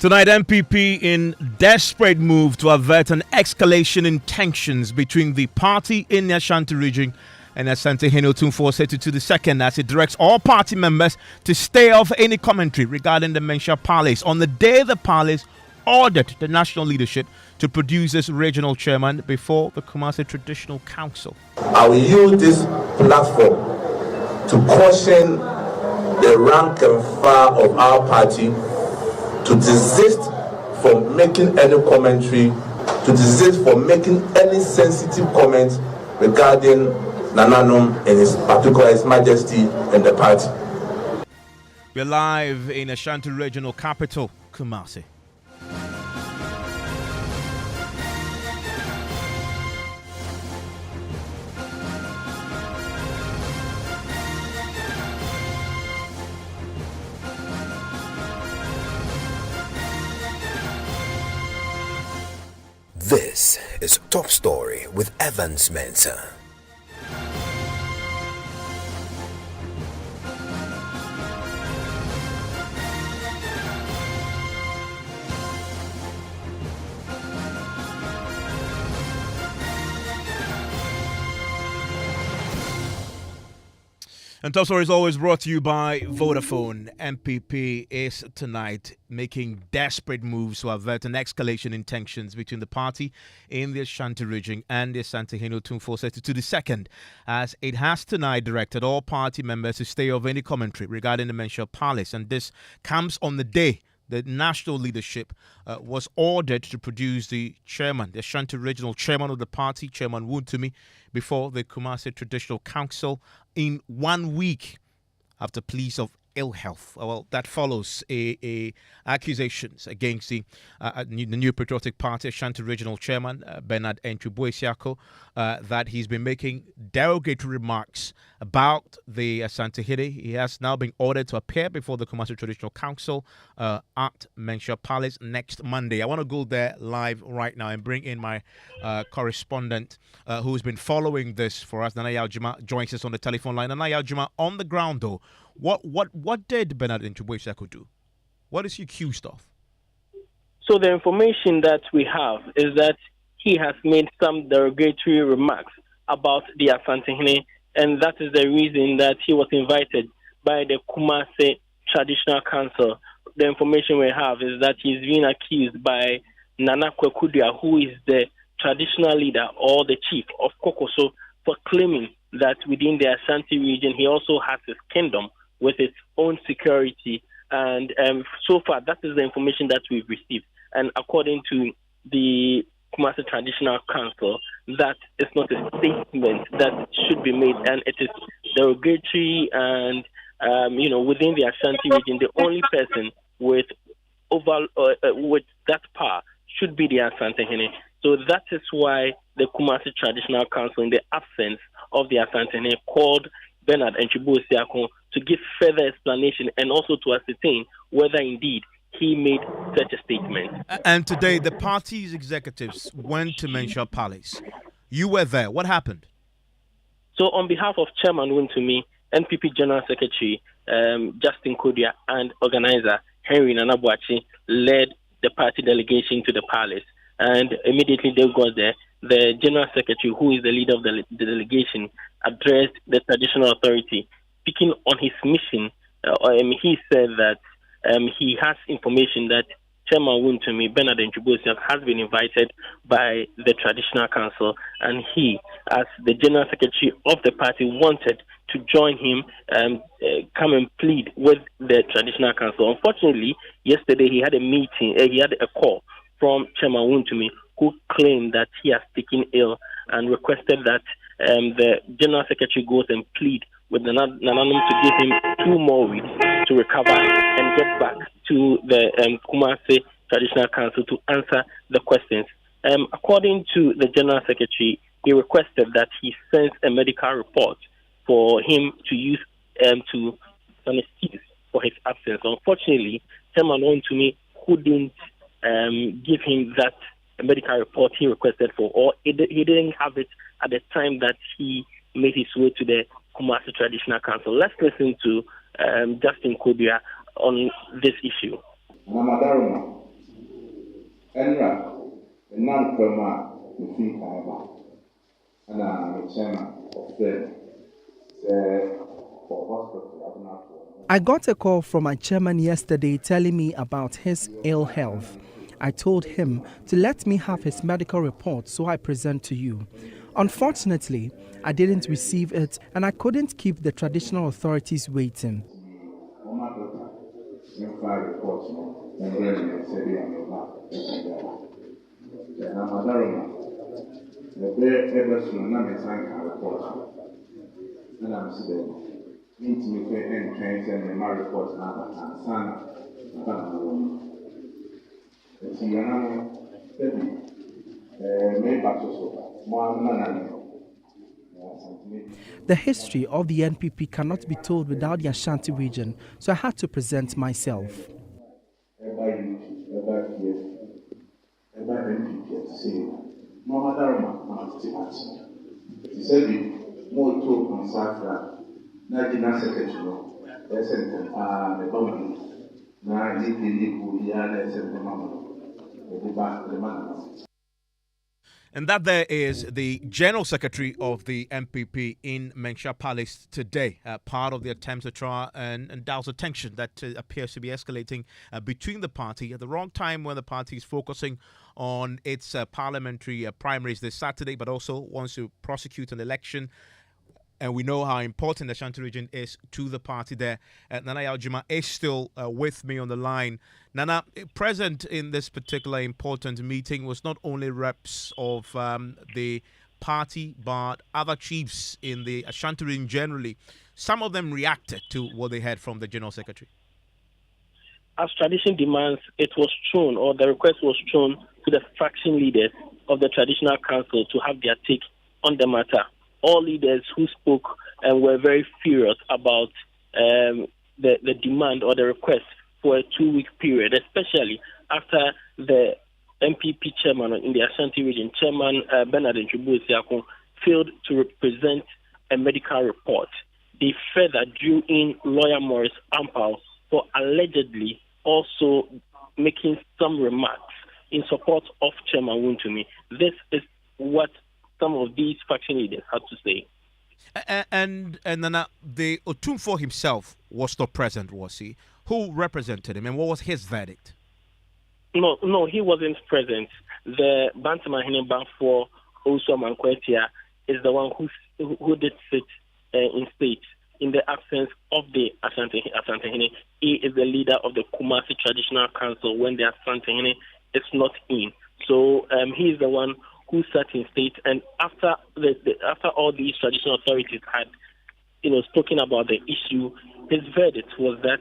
Tonight, MPP in desperate move to avert an escalation in tensions between the party in the Ashanti region and Asante Hino Tumfor said to the second as it directs all party members to stay off any commentary regarding the Mensah Palace. On the day the palace ordered the national leadership to produce its regional chairman before the Kumasi Traditional Council. I will use this platform to caution the rank and file of our party to desist from making any commentary, to desist from making any sensitive comments regarding Nananom and His Majesty and the party. We're live in Ashanti regional capital, Kumasi. This is Top Story with Evans Mensah. And Top Story is always brought to you by Vodafone. MPP is tonight making desperate moves to avert an escalation in tensions between the party in the Ashanti region and the Asante Hino Tumfor to the second, as it has tonight directed all party members to stay off any commentary regarding the Mensah Palace. And this comes on the day the national leadership was ordered to produce the chairman, the Ashanti regional chairman of the party, Chairman Wontumi, before the Kumasi Traditional Council in 1 week after pleas of ill health. Well, that follows accusations against the New Patriotic Party Ashanti Regional Chairman Bernard Entwubuesiako that he's been making derogatory remarks about the Asante Hide. He has now been ordered to appear before the Kumasi Traditional Council at Mensah Palace next Monday. I want to go there live right now and bring in my correspondent who's been following this for us. Nana Yaljuma joins us on the telephone line. Nana Yaljuma, on the ground though, what did Bernard Entwubuesiako do? What is he accused of? So the information that we have is that he has made some derogatory remarks about the Asante, and that is the reason that he was invited by the Kumasi Traditional Council. The information we have is that he's being accused by Nana Kwekudia, who is the traditional leader or the chief of Kokoso, for claiming that within the Ashanti region he also has his kingdom with its own security. And so far, that is the information that we've received. And according to the Kumasi Traditional Council, that is not a statement that should be made, and it is derogatory. And within the Ashanti region, the only person with that power should be the Asante Hene. So that is why the Kumasi Traditional Council, in the absence of the Asante Hene, called Bernard Entwubuesiako to give further explanation and also to ascertain whether indeed he made such a statement. And today, the party's executives went to Mensah Palace. You were there. What happened? So on behalf of Chairman Wontumi, NPP General Secretary Justin Kodia, and organizer Henry Nanabuachi led the party delegation to the palace. And immediately they got there, the General Secretary, who is the leader of the delegation, addressed the traditional authority. Speaking on his mission, he said that he has information that Chairman Wontumi, Bernard Entwubuesiako, has been invited by the Traditional Council, and he, as the General Secretary of the party, wanted to join him and come and plead with the Traditional Council. Unfortunately, yesterday he had a meeting, he had a call from Chairman Wontumi, who claimed that he has taken ill and requested that the General Secretary goes and plead with Nananom to give him 2 more weeks to recover and get back to the Kumasi Traditional Council to answer the questions. According to the General Secretary, he requested that he sends a medical report for him to use to an excuse for his absence. Unfortunately, Chairman Wontumi couldn't give him that medical report he requested for, or he didn't have it at the time that he made his way to the Kumasi Traditional Council. Let's listen to Justin Kodia on this issue. Enra, the non-crema, the fee Kaiba, and I'm the chairman of the for hospital. I got a call from my chairman yesterday telling me about his ill health. I told him to let me have his medical report so I present to you. Unfortunately, I didn't receive it and I couldn't keep the traditional authorities waiting. The history of the NPP cannot be told without the Ashanti region, so I had to present myself. And that there is the General Secretary of the MPP in Mensah Palace today, part of the attempts to try and douse a tension that appears to be escalating between the party at the wrong time when the party is focusing on its parliamentary primaries this Saturday, but also wants to prosecute an election. And we know how important the Ashanti region is to the party there. Nana Yaljuma is still with me on the line. Nana, present in this particular important meeting was not only reps of the party, but other chiefs in the Ashanti region generally. Some of them reacted to what they heard from the General Secretary. As tradition demands, it was shown, or the request was shown to the faction leaders of the Traditional Council to have their take on the matter. All leaders who spoke were very furious about the demand or the request for a 2-week period, especially after the MPP chairman in the Ashanti region, Chairman Bernard Nchubu, failed to present a medical report. They further drew in lawyer Morris Ampawu for allegedly also making some remarks in support of Chairman Wontumi. This is what some of these faction leaders had to say. And then the Otumfo himself was not present, was he? Who represented him and what was his verdict? No, he wasn't present. The Bantamahine Banfor also Mankwetia is the one who did sit in state in the absence of the Asantehene. He is the leader of the Kumasi Traditional Council when the Asantehene is not in. So he is the one who sat in state, and after all these traditional authorities had, spoken about the issue, his verdict was that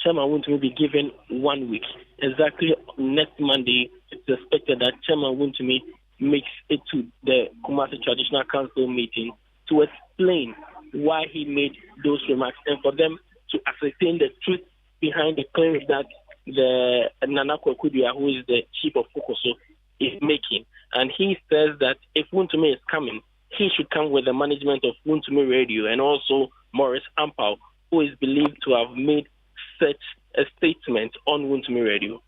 Chairman Wontumi be given 1 week. Exactly next Monday, it's expected that Chairman Wontumi makes it to the Kumasi Traditional Council meeting to explain why he made those remarks and for them to ascertain the truth behind the claims that the Nana Kwakudia, who is the chief of Fokoso, is making. And he says that if Wontumi is coming, he should come with the management of Wontumi Radio and also Morris Ampawu, who is believed to have made such a statement on Wontumi Radio.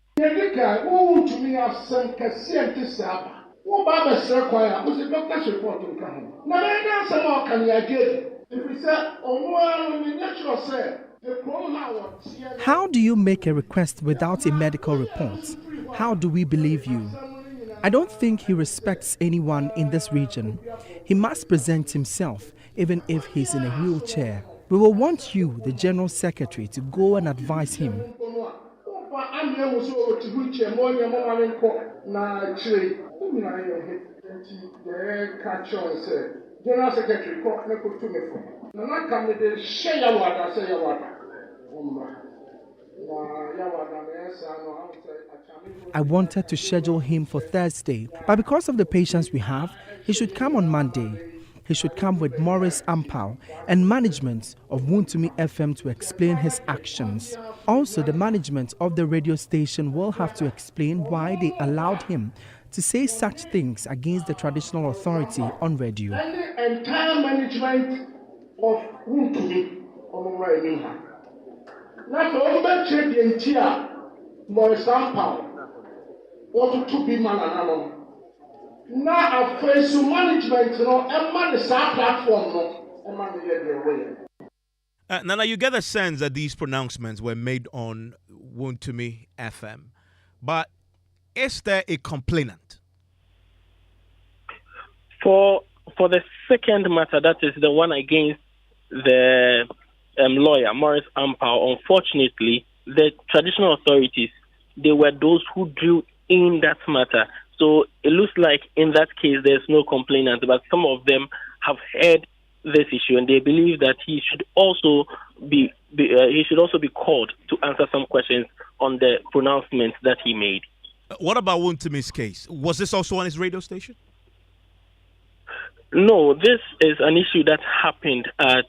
How do you make a request without a medical report? How do we believe you? I don't think he respects anyone in this region. He must present himself, even if he's in a wheelchair. We will want you, the General Secretary, to go and advise him. General Secretary, I wanted to schedule him for Thursday, but because of the patients we have, he should come on Monday. He should come with Morris Ampawu and management of Wontumi FM to explain his actions. Also, the management of the radio station will have to explain why they allowed him to say such things against the traditional authority on radio. And the entire management of Wontumi now, for Morris Ampawu, wɔtoto bi ma nana no na afei so management no ɛma ne saa platform no ɛma ne yɛ deɛ wɔyɛ. Nana, you get a sense that these pronouncements were made on Wontumi FM, but is there a complainant? For the second matter, that is the one against the lawyer, Morris Ampawu, unfortunately, the traditional authorities, they were those who drew in that matter. So it looks like in that case there's no complainant, but some of them have heard this issue and they believe that he should also be called to answer some questions on the pronouncements that he made. What about Wontumi's case? Was this also on his radio station? No, this is an issue that happened at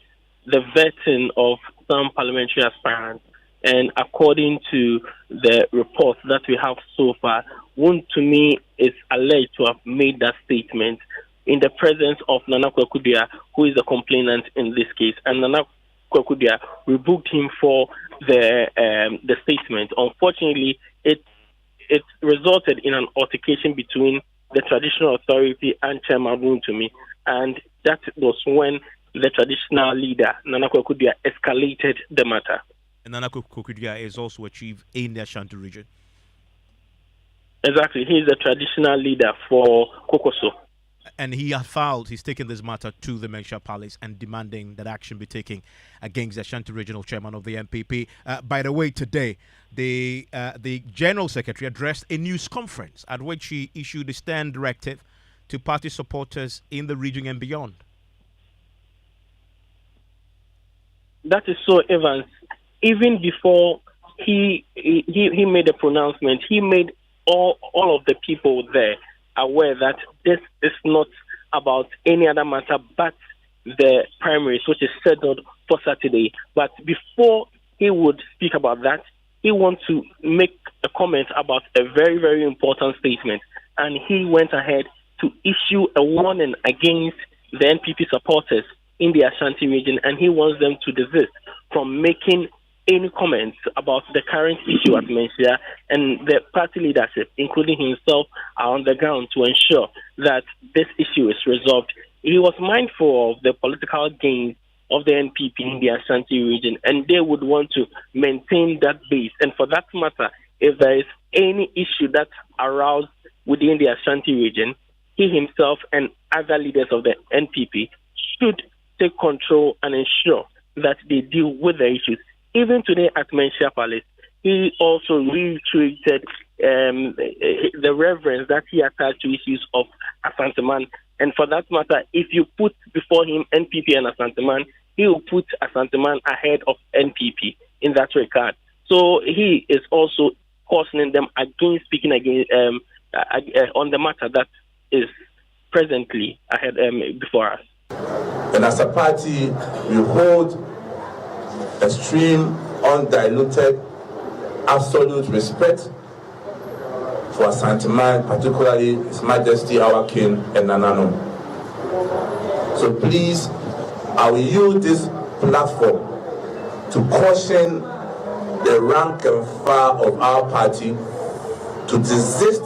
the vetting of some parliamentary aspirants. And according to the reports that we have so far, Wontumi is alleged to have made that statement in the presence of Nana Kwakudia, who is the complainant in this case. And Nana Kwakudia rebuked him for the statement. Unfortunately, it resulted in an altercation between the traditional authority and Chairman Wontumi. And that was when the traditional leader, Nana Kwakudia, escalated the matter. And Nana Kwakudia is also a chief in the Ashanti region. Exactly. He is the traditional leader for Kokoso. And he's taken this matter to the Mensah Palace and demanding that action be taken against the Ashanti regional chairman of the NPP. By the way, today, the General Secretary addressed a news conference at which he issued a stern directive to party supporters in the region and beyond. That is so, Evans. Even before he made a pronouncement, he made all of the people there aware that this is not about any other matter but the primaries, which is scheduled for Saturday. But before he would speak about that, he wants to make a comment about a very, very important statement. And he went ahead to issue a warning against the NPP supporters in the Ashanti region, and he wants them to desist from making any comments about the current issue at Mensah, and the party leadership, including himself, are on the ground to ensure that this issue is resolved. He was mindful of the political gains of the NPP in the Ashanti region, and they would want to maintain that base. And for that matter, if there is any issue that's aroused within the Ashanti region, he himself and other leaders of the NPP should take control and ensure that they deal with the issues. Even today at Mensah Palace, he also reiterated the reverence that he attached to issues of Asanteman. And for that matter, if you put before him NPP and Asanteman, he will put Asanteman ahead of NPP in that regard. So he is also cautioning them against speaking against on the matter that is presently ahead before us. And as a party, we hold extreme, undiluted, absolute respect for Asanteman, particularly His Majesty, our King, and Nanano. So please, I will use this platform to caution the rank and file of our party to desist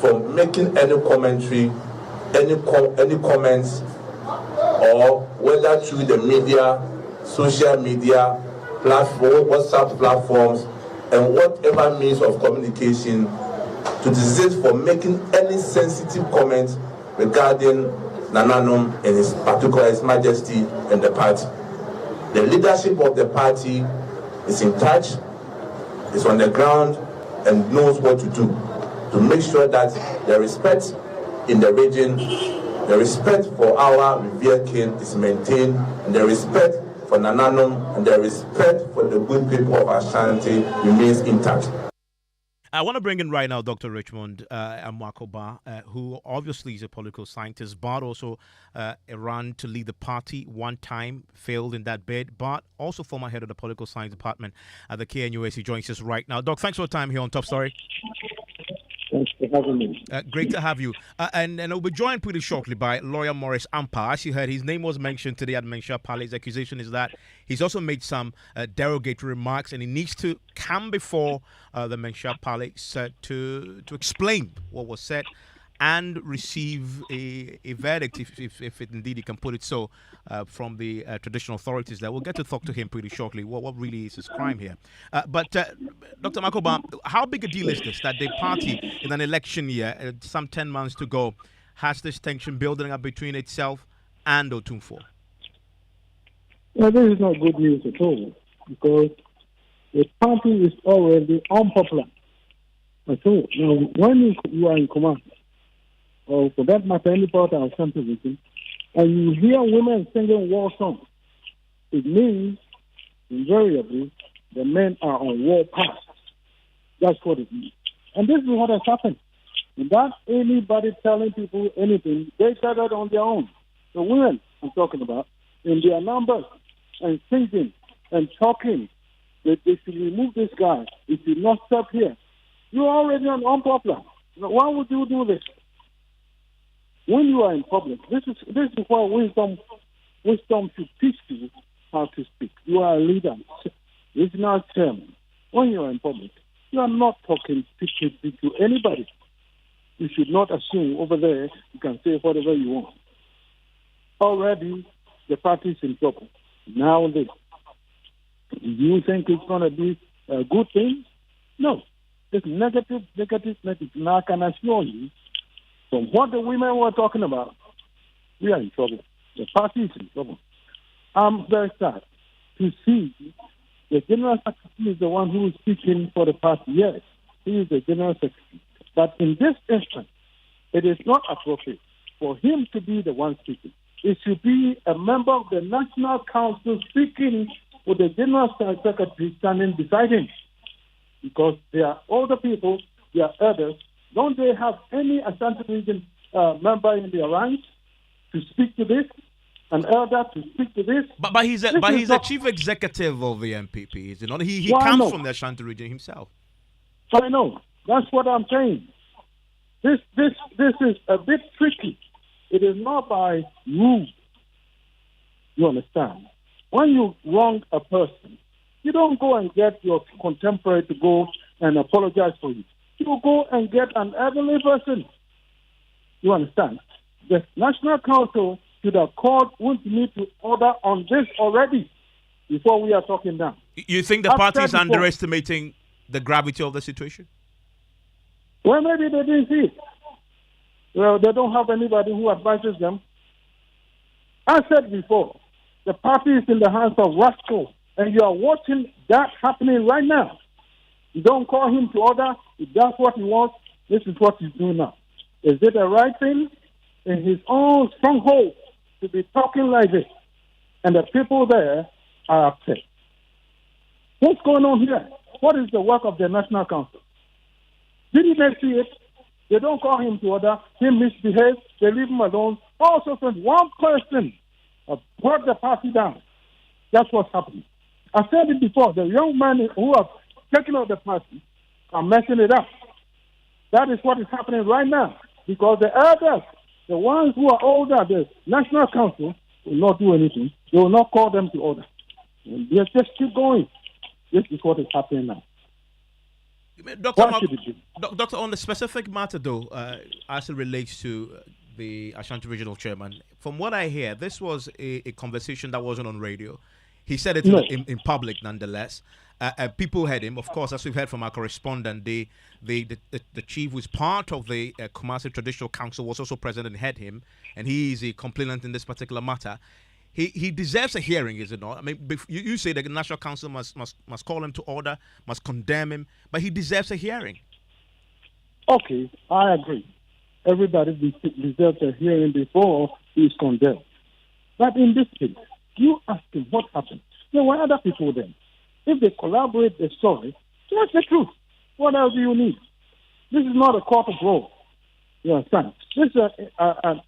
from making any commentary, any comments, or whether through the media, social media, WhatsApp platforms, and whatever means of communication, to desist from making any sensitive comments regarding Nananum and His Majesty and the party. The leadership of the party is in touch, is on the ground, and knows what to do to make sure that the respect in the region, the respect for our revered king is maintained, and the respect for Nananum and the respect for the good people of Ashanti remains intact. I want to bring in right now Dr. Richmond Amwakoba, who obviously is a political scientist, but also ran to lead the party one time, failed in that bid, but also former head of the political science department at the KNUS. He joins us right now. Doc, thanks for your time here on Top Story. Thanks for having me. Great to have you. And we'll be joined pretty shortly by lawyer Morris Ampawu. As you heard, his name was mentioned today at Mensah Apawu. His accusation is that he's also made some derogatory remarks, and he needs to come before the Mensah Apawu to explain what was said and receive a verdict, if indeed he can put it so, from the traditional authorities there. We'll get to talk to him pretty shortly. What really is his crime here? But Dr. Makoba, how big a deal is this that the party in an election year, some 10 months to go, has this tension building up between itself and Otumfuo? Well, this is not good news at all, because the party is already unpopular at all. Now, when you are in command, or for that matter, any part of some position, and you hear women singing war songs, it means invariably the men are on war path. That's what it means. And this is what has happened. Without anybody telling people anything, they gathered on their own. The women I'm talking about, in their numbers, and singing and talking that they should remove this guy. It should not stop here. You're already unpopular. Why would you do this? When you are in public, this is why wisdom should teach you how to speak. You are a leader, regional chairman. When you are in public, you are not talking secretly to anybody. You should not assume over there you can say whatever you want. Already, the party is in trouble. Now this. Do you think it's going to be a good thing? No. It's negative. Now I can assure you, from what the women were talking about, we are in trouble. The party is in trouble. I'm very sad to see the General Secretary is the one who is speaking for the party. Yes, he is the General Secretary. But in this instance, it is not appropriate for him to be the one speaking. It should be a member of the National Council speaking with the General Secretary standing beside him. Because they are older people, they are elders. Don't they have any Ashanti region member in their ranks to speak to this? An elder to speak to this? But he's a chief executive of the MPP, is it not? He comes from the Ashanti region himself. I know. That's what I'm saying. This is a bit tricky. It is not by rule. You understand? When you wrong a person, you don't go and get your contemporary to go and apologize for you. You go and get an elderly person. You understand? The National Council should have called Wuntumi to order on this already before we are talking now. You think the party is underestimating the gravity of the situation? Well, maybe they didn't see it. Well, they don't have anybody who advises them. I said before, the party is in the hands of rascals, and you are watching that happening right now. You don't call him to order. He does what he wants. This is what he's doing now. Is it the right thing? In his own stronghold to be talking like this, and the people there are upset. What's going on here? What is the work of the National Council? Didn't they see it? They don't call him to order. He misbehaves. They leave him alone. Also, one person brought the party down. That's what's happening. I said it before. The young men who have taken out the party are messing it up. That is what is happening right now. Because the elders, the ones who are older, the National Council, will not do anything. They will not call them to order. And they just keep going. This is what is happening now. Doctor, on the specific matter, though, as it relates to the Ashanti Regional Chairman, from what I hear, this was a conversation that wasn't on radio. He said it in public, nonetheless. People heard him. Of course, as we've heard from our correspondent, the chief who's part of the Kumasi Traditional Council was also present and heard him, and he is a complainant in this particular matter. He deserves a hearing, is it not? I mean, you say the National Council must call him to order, must condemn him, but he deserves a hearing. Okay, I agree. Everybody deserves a hearing before he is condemned. But in this case, you ask him what happened. There were other people then. If they collaborate the story, what's the truth? What else do you need? This is not a court of law. You understand? This is an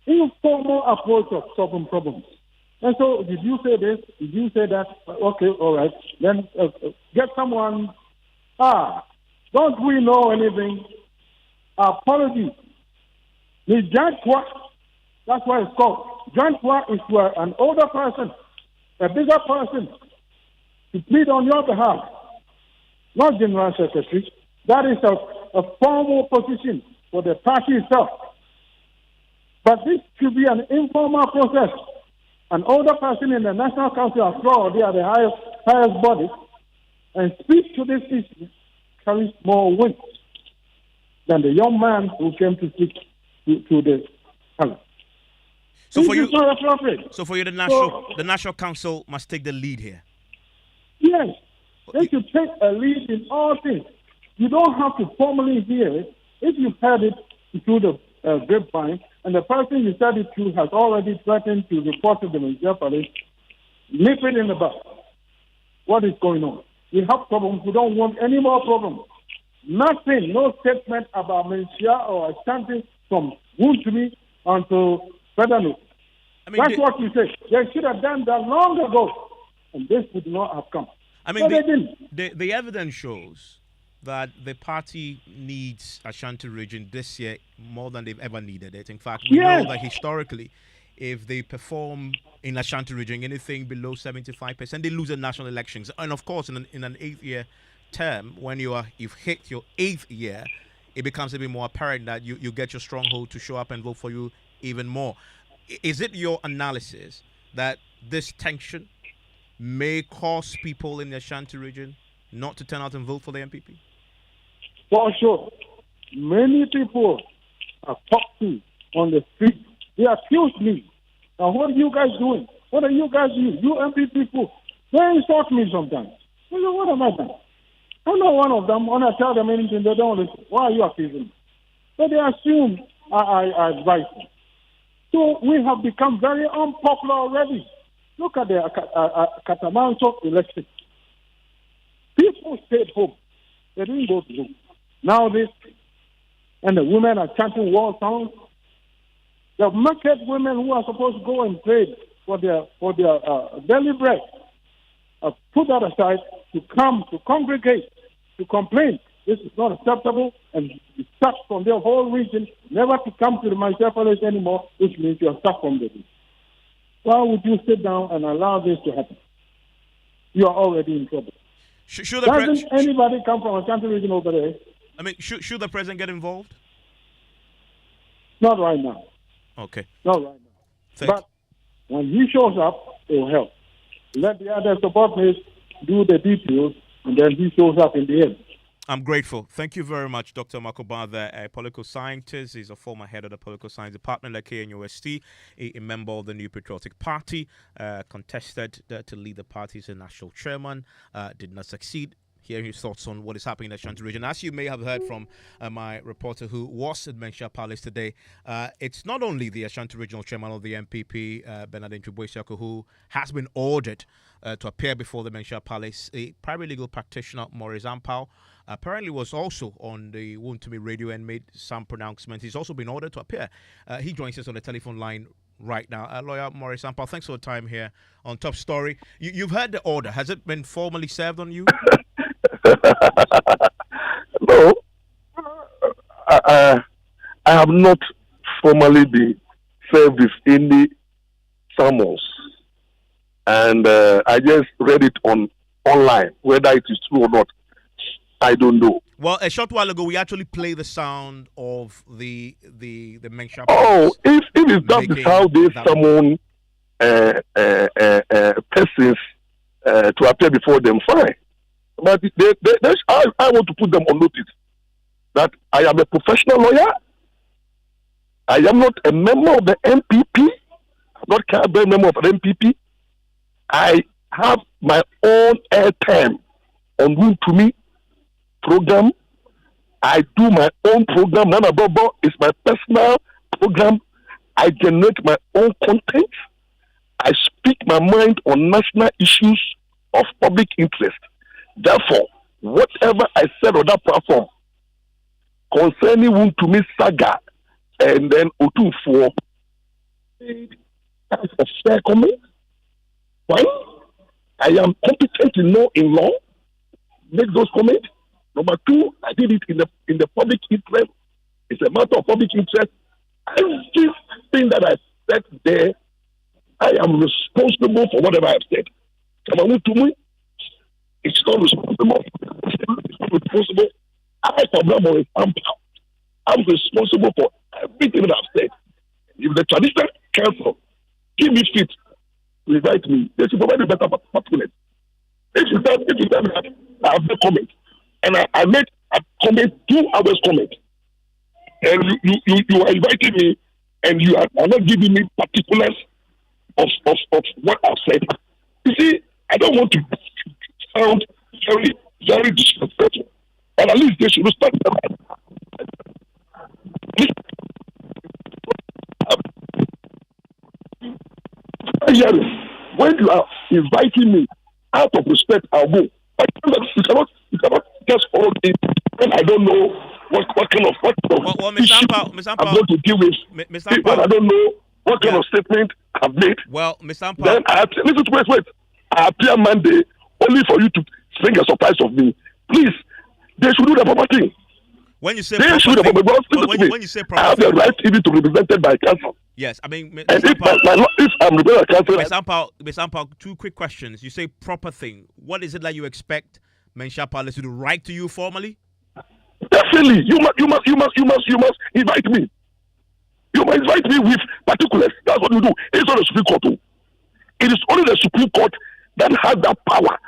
informal approach of solving problems. And so, did you say this? Did you say that? Okay, all right. Then get someone. Don't we know anything? apology. The joint work, that's what it's called. Joint work is where an older person, a bigger person, to plead on your behalf, not General Secretary. That is a formal position for the party itself. But this should be an informal process. An older person in the National Council, after all, they are the highest body, and speak to this issue carries more weight than the young man who came to speak to the panel. So this for you, is not appropriate. so for you, the National Council must take the lead here. Yes, they should take a lead in all things. You don't have to formally hear it. If you heard it through the grapevine, and the person you said it to has already threatened to report to the Mensah police, nip it in the bud. What is going on? We have problems. We don't want any more problems. Nothing, no statement about Mensah or Ashanti from Wontumi until further notice. That's what you say. They should have done that long ago, and this would not have come. They didn't. The evidence shows that the party needs Ashanti region this year more than they've ever needed it. In fact, we know that historically, if they perform in Ashanti region anything below 75%, they lose the national elections. And of course, in an 8-year term, when you've hit your 8th year, it becomes a bit more apparent that you get your stronghold to show up and vote for you even more. Is it your analysis that this tension may cause people in the Ashanti region not to turn out and vote for the MPP? For sure. Many people are talked to on the street. They accuse me. Now, what are you guys doing? What are you guys doing? You MPP people. They insult me sometimes. I say, what am I doing? I'm not one of them. When I tell them anything, they don't listen. Why are you accusing me? So they assume I advise them. So we have become very unpopular already. Look at the Katamanso election. People stayed home. They didn't go to home. Now this, and the women are chanting war songs. The market women who are supposed to go and trade for their daily bread put that aside to come to congregate, to complain. This is not acceptable, and you start from their whole region, never to come to the Mensah Palace anymore, which means you are stuck from the region. Why would you sit down and allow this to happen? You are already in trouble. Doesn't anybody come from Ashanti region over there? Should the president get involved? Not right now. Okay. Not right now. But when he shows up, it will help. Let the other support me do the details, and then he shows up in the end. I'm grateful. Thank you very much, Dr. Makoba, a political scientist. He's a former head of the political science department at KNUST, a member of the New Patriotic Party, contested to lead the party as a national chairman, did not succeed. Hearing his thoughts on what is happening in the Ashanti region. As you may have heard from my reporter who was at Mensah Palace today, it's not only the Ashanti regional chairman of the MPP, Bernardine Chibuisiako, who has been ordered to appear before the Mensah Palace. A private legal practitioner, Maurice Ampawu, apparently was also on the Wontumi radio and made some pronouncements. He's also been ordered to appear. He joins us on the telephone line right now. Lawyer Maurice Ampawu, thanks for the time here on Top Story. You've heard the order. Has it been formally served on you? No, I have not formally been served with any summons, and I just read it online. Whether it is true or not, I don't know. Well, a short while ago, we actually played the sound of the Mensah. Oh, if that is how they summon persons to appear before them, fine. But I want to put them on notice that I am a professional lawyer. I am not a member of the MPP. I'm not a member of an MPP. I have my own airtime on Wontumi program. I do my own program. Nana Bobo is my personal program. I generate my own content. I speak my mind on national issues of public interest. Therefore, whatever I said on that platform concerning Wontumi saga and then Otunfuo, that's a fair comment. One, I am competent in law, make those comments. Number two, I did it in the public interest It's a matter of public interest. Everything that I said there, I am responsible for whatever I've said. Come to me. It's not responsible. It's not responsible. I, for example, I'm responsible for everything that I've said. If the traditional council give me fit to invite me, they should provide a better particulate. If you tell me that I have no comment, and I made a comment, 2 hours comment, and you are inviting me, and you are not giving me particulars of what I've said. You see, I don't want to sound very, very disrespectful. But at least they should start. When you are inviting me, out of respect, I'll go. But you cannot just follow me when I don't know what kind of issue I'm going to deal with. When I don't know what kind of statement I've made. Well, Mr. Ampawu. Then listen to wait. I appear Monday only for you to bring a surprise of me. Please, they should do the proper thing. When you say they should do the proper thing. When you say proper, I have the right even to be represented by council. Yes, I mean, and if I'm represented by council, Mr. Ampawu, 2 quick questions. You say proper thing. What is it that you expect Mensah Palace to do? Write to you formally? Definitely, you must invite me. You must invite me with particulars. That's what you do. It's not the Supreme Court. It is only the Supreme Court that has that power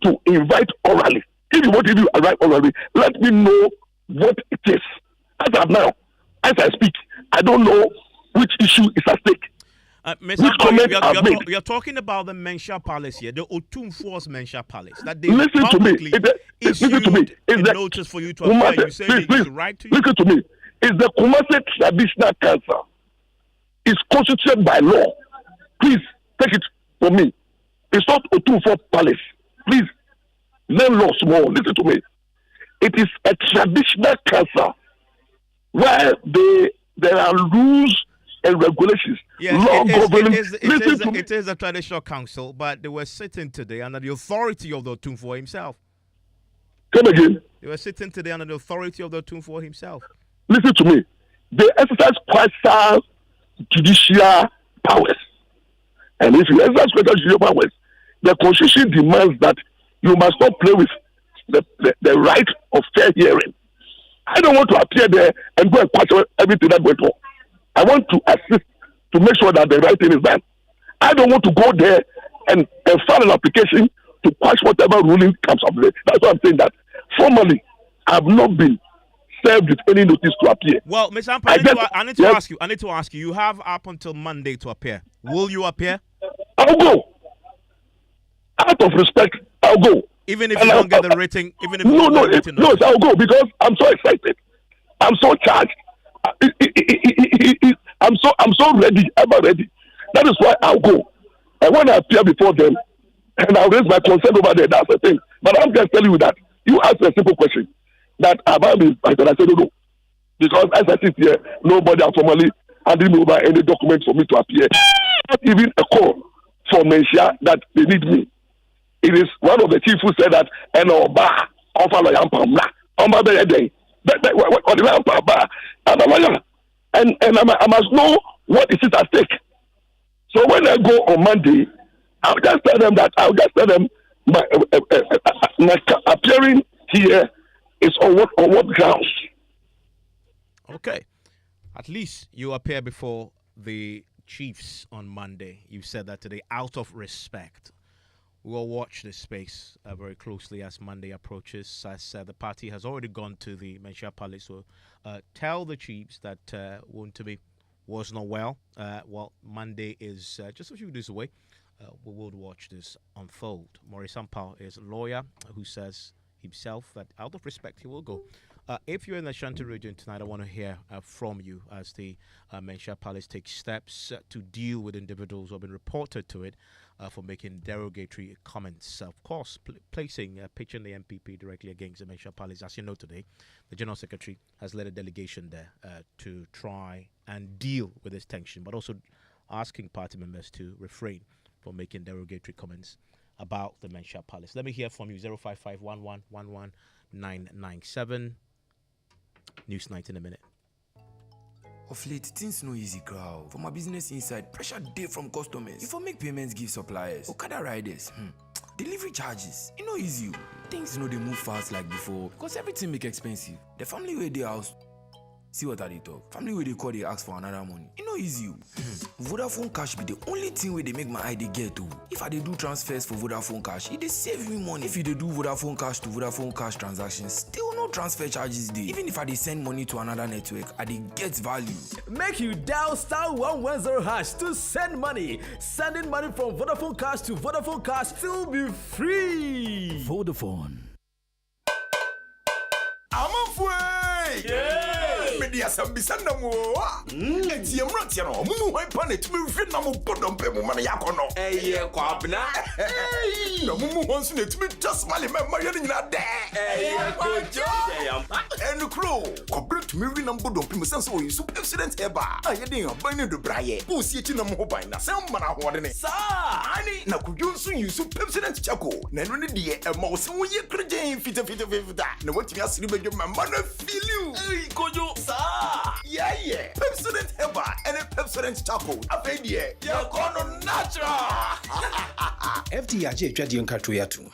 to invite orally. If you want to arrive orally, let me know what it is. As of now, as I speak, I don't know which issue is at stake. You're talking about the Mensah Palace here, the Otumfuo's Mensah Palace. That they listen to me. Notice for you to appear. You say please, right to you. Listen to me. It's the Kumasi Traditional Council. It's constituted by law. Please take it from me. It's not Otumfuo Palace. Please, learn law small. Listen to me. It is a traditional council where there are rules and regulations. Yes, it is a traditional council, but they were sitting today under the authority of the Otumfuo himself. Come again. They were sitting today under the authority of the Otumfuo himself. Listen to me. They exercise quasi judicial powers. And if you exercise quasi judicial powers, the Constitution demands that you must not play with the right of fair hearing. I don't want to appear there and go and question everything that went on. I want to assist to make sure that the right thing is done. I don't want to go there and file an application to quash whatever ruling comes up there. That's why I'm saying that formally I have not been served with any notice to appear. Well, Mr. Ampawu, I need to ask you. You have up until Monday to appear. Will you appear? I'll go. Out of respect, I'll go. Even if you don't get the rating, no, I'll go because I'm so excited. I'm so charged. I'm so ready, ever ready. That is why I'll go. And when I appear before them, and I'll raise my concern over there, that's the thing. But I'm just telling you that you asked a simple question that about this, I said no. Because as I sit here, nobody has formally handed me over any document for me to appear. Not even a call for Mensah that they need me. It is one of the chiefs who said that, and I'm a lawyer, and I must know what is it at stake. So when I go on Monday, I'll just tell them my appearing here is on what grounds. Okay, at least you appear before the chiefs on Monday. You said that today out of respect. We will watch this space very closely as Monday approaches. As the party has already gone to the Mensah Palace, so tell the chiefs that Wontumi was not well. Monday is just a few days away. We will watch this unfold. Maurice Ampawu is a lawyer who says himself that out of respect he will go. If you're in the Ashanti region tonight, I want to hear from you as the Mensah Palace takes steps to deal with individuals who have been reported to it for making derogatory comments. Of course, pitching the MPP directly against the Mensah Palace. As you know today, the General Secretary has led a delegation there to try and deal with this tension, but also asking party members to refrain from making derogatory comments about the Mensah Palace. Let me hear from you, 055 11 997. News Night in a minute. Of late, things no easy, crowd. For my business inside, pressure day from customers. If I make payments, give suppliers, Okada riders, delivery charges, no easy. Things they move fast like before because everything make expensive. The family where they house. See what I they talk. Family where they call, they ask for another money. No easy. Vodafone Cash be the only thing where they make my ID get to. If I they do transfers for Vodafone Cash, it they save me money. If you they do Vodafone Cash to Vodafone Cash transactions, still no transfer charges dey. Even if I they send money to another network, I they get value. Make you dial *110# to send money. Sending money from Vodafone Cash to Vodafone Cash still be free. Vodafone. I'm afraid. Yeah. Media sambisanda mo. Eti emrantia no. Mumu hwan pa na tumi hwe na mo bodom pe mo man yakono. Eye kwabna. Na mumu hwan so na tumi just mali me maria ni nyina de. Eye kojo. En kro. Kobre tumi hwe na bodom pe mo sense wo yusu accident eba. Aye den aban ni do braye. Wo si echi na mo ban na sem ma na hoode ne. Sa. Ani na kudwo nso yusu accident chako. Na no ne de e ma wo se wo ye krejen fita. Na watimi asiri bedwo ma na feel you. Ey kojo. Sa. Yeah. Pepsodent Heba and a Pepsodent Charcoal. Afedie. You're gonna natural. FDIJ Trading Katoyatu.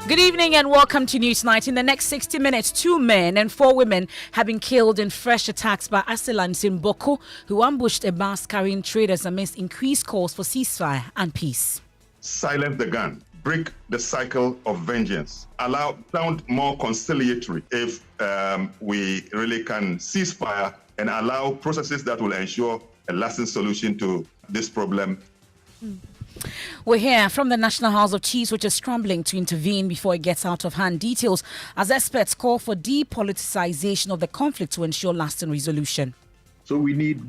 Good evening and welcome to News Night. In the next 60 minutes, 2 men and 4 women have been killed in fresh attacks by assailants in Boko, who ambushed a bus carrying traders amidst increased calls for ceasefire and peace. Silence the gun. Break the cycle of vengeance. Sound more conciliatory if we really can cease fire and allow processes that will ensure a lasting solution to this problem. We're here from the National House of Chiefs, which is scrambling to intervene before it gets out of hand. Details as experts call for depoliticization of the conflict to ensure lasting resolution. So we need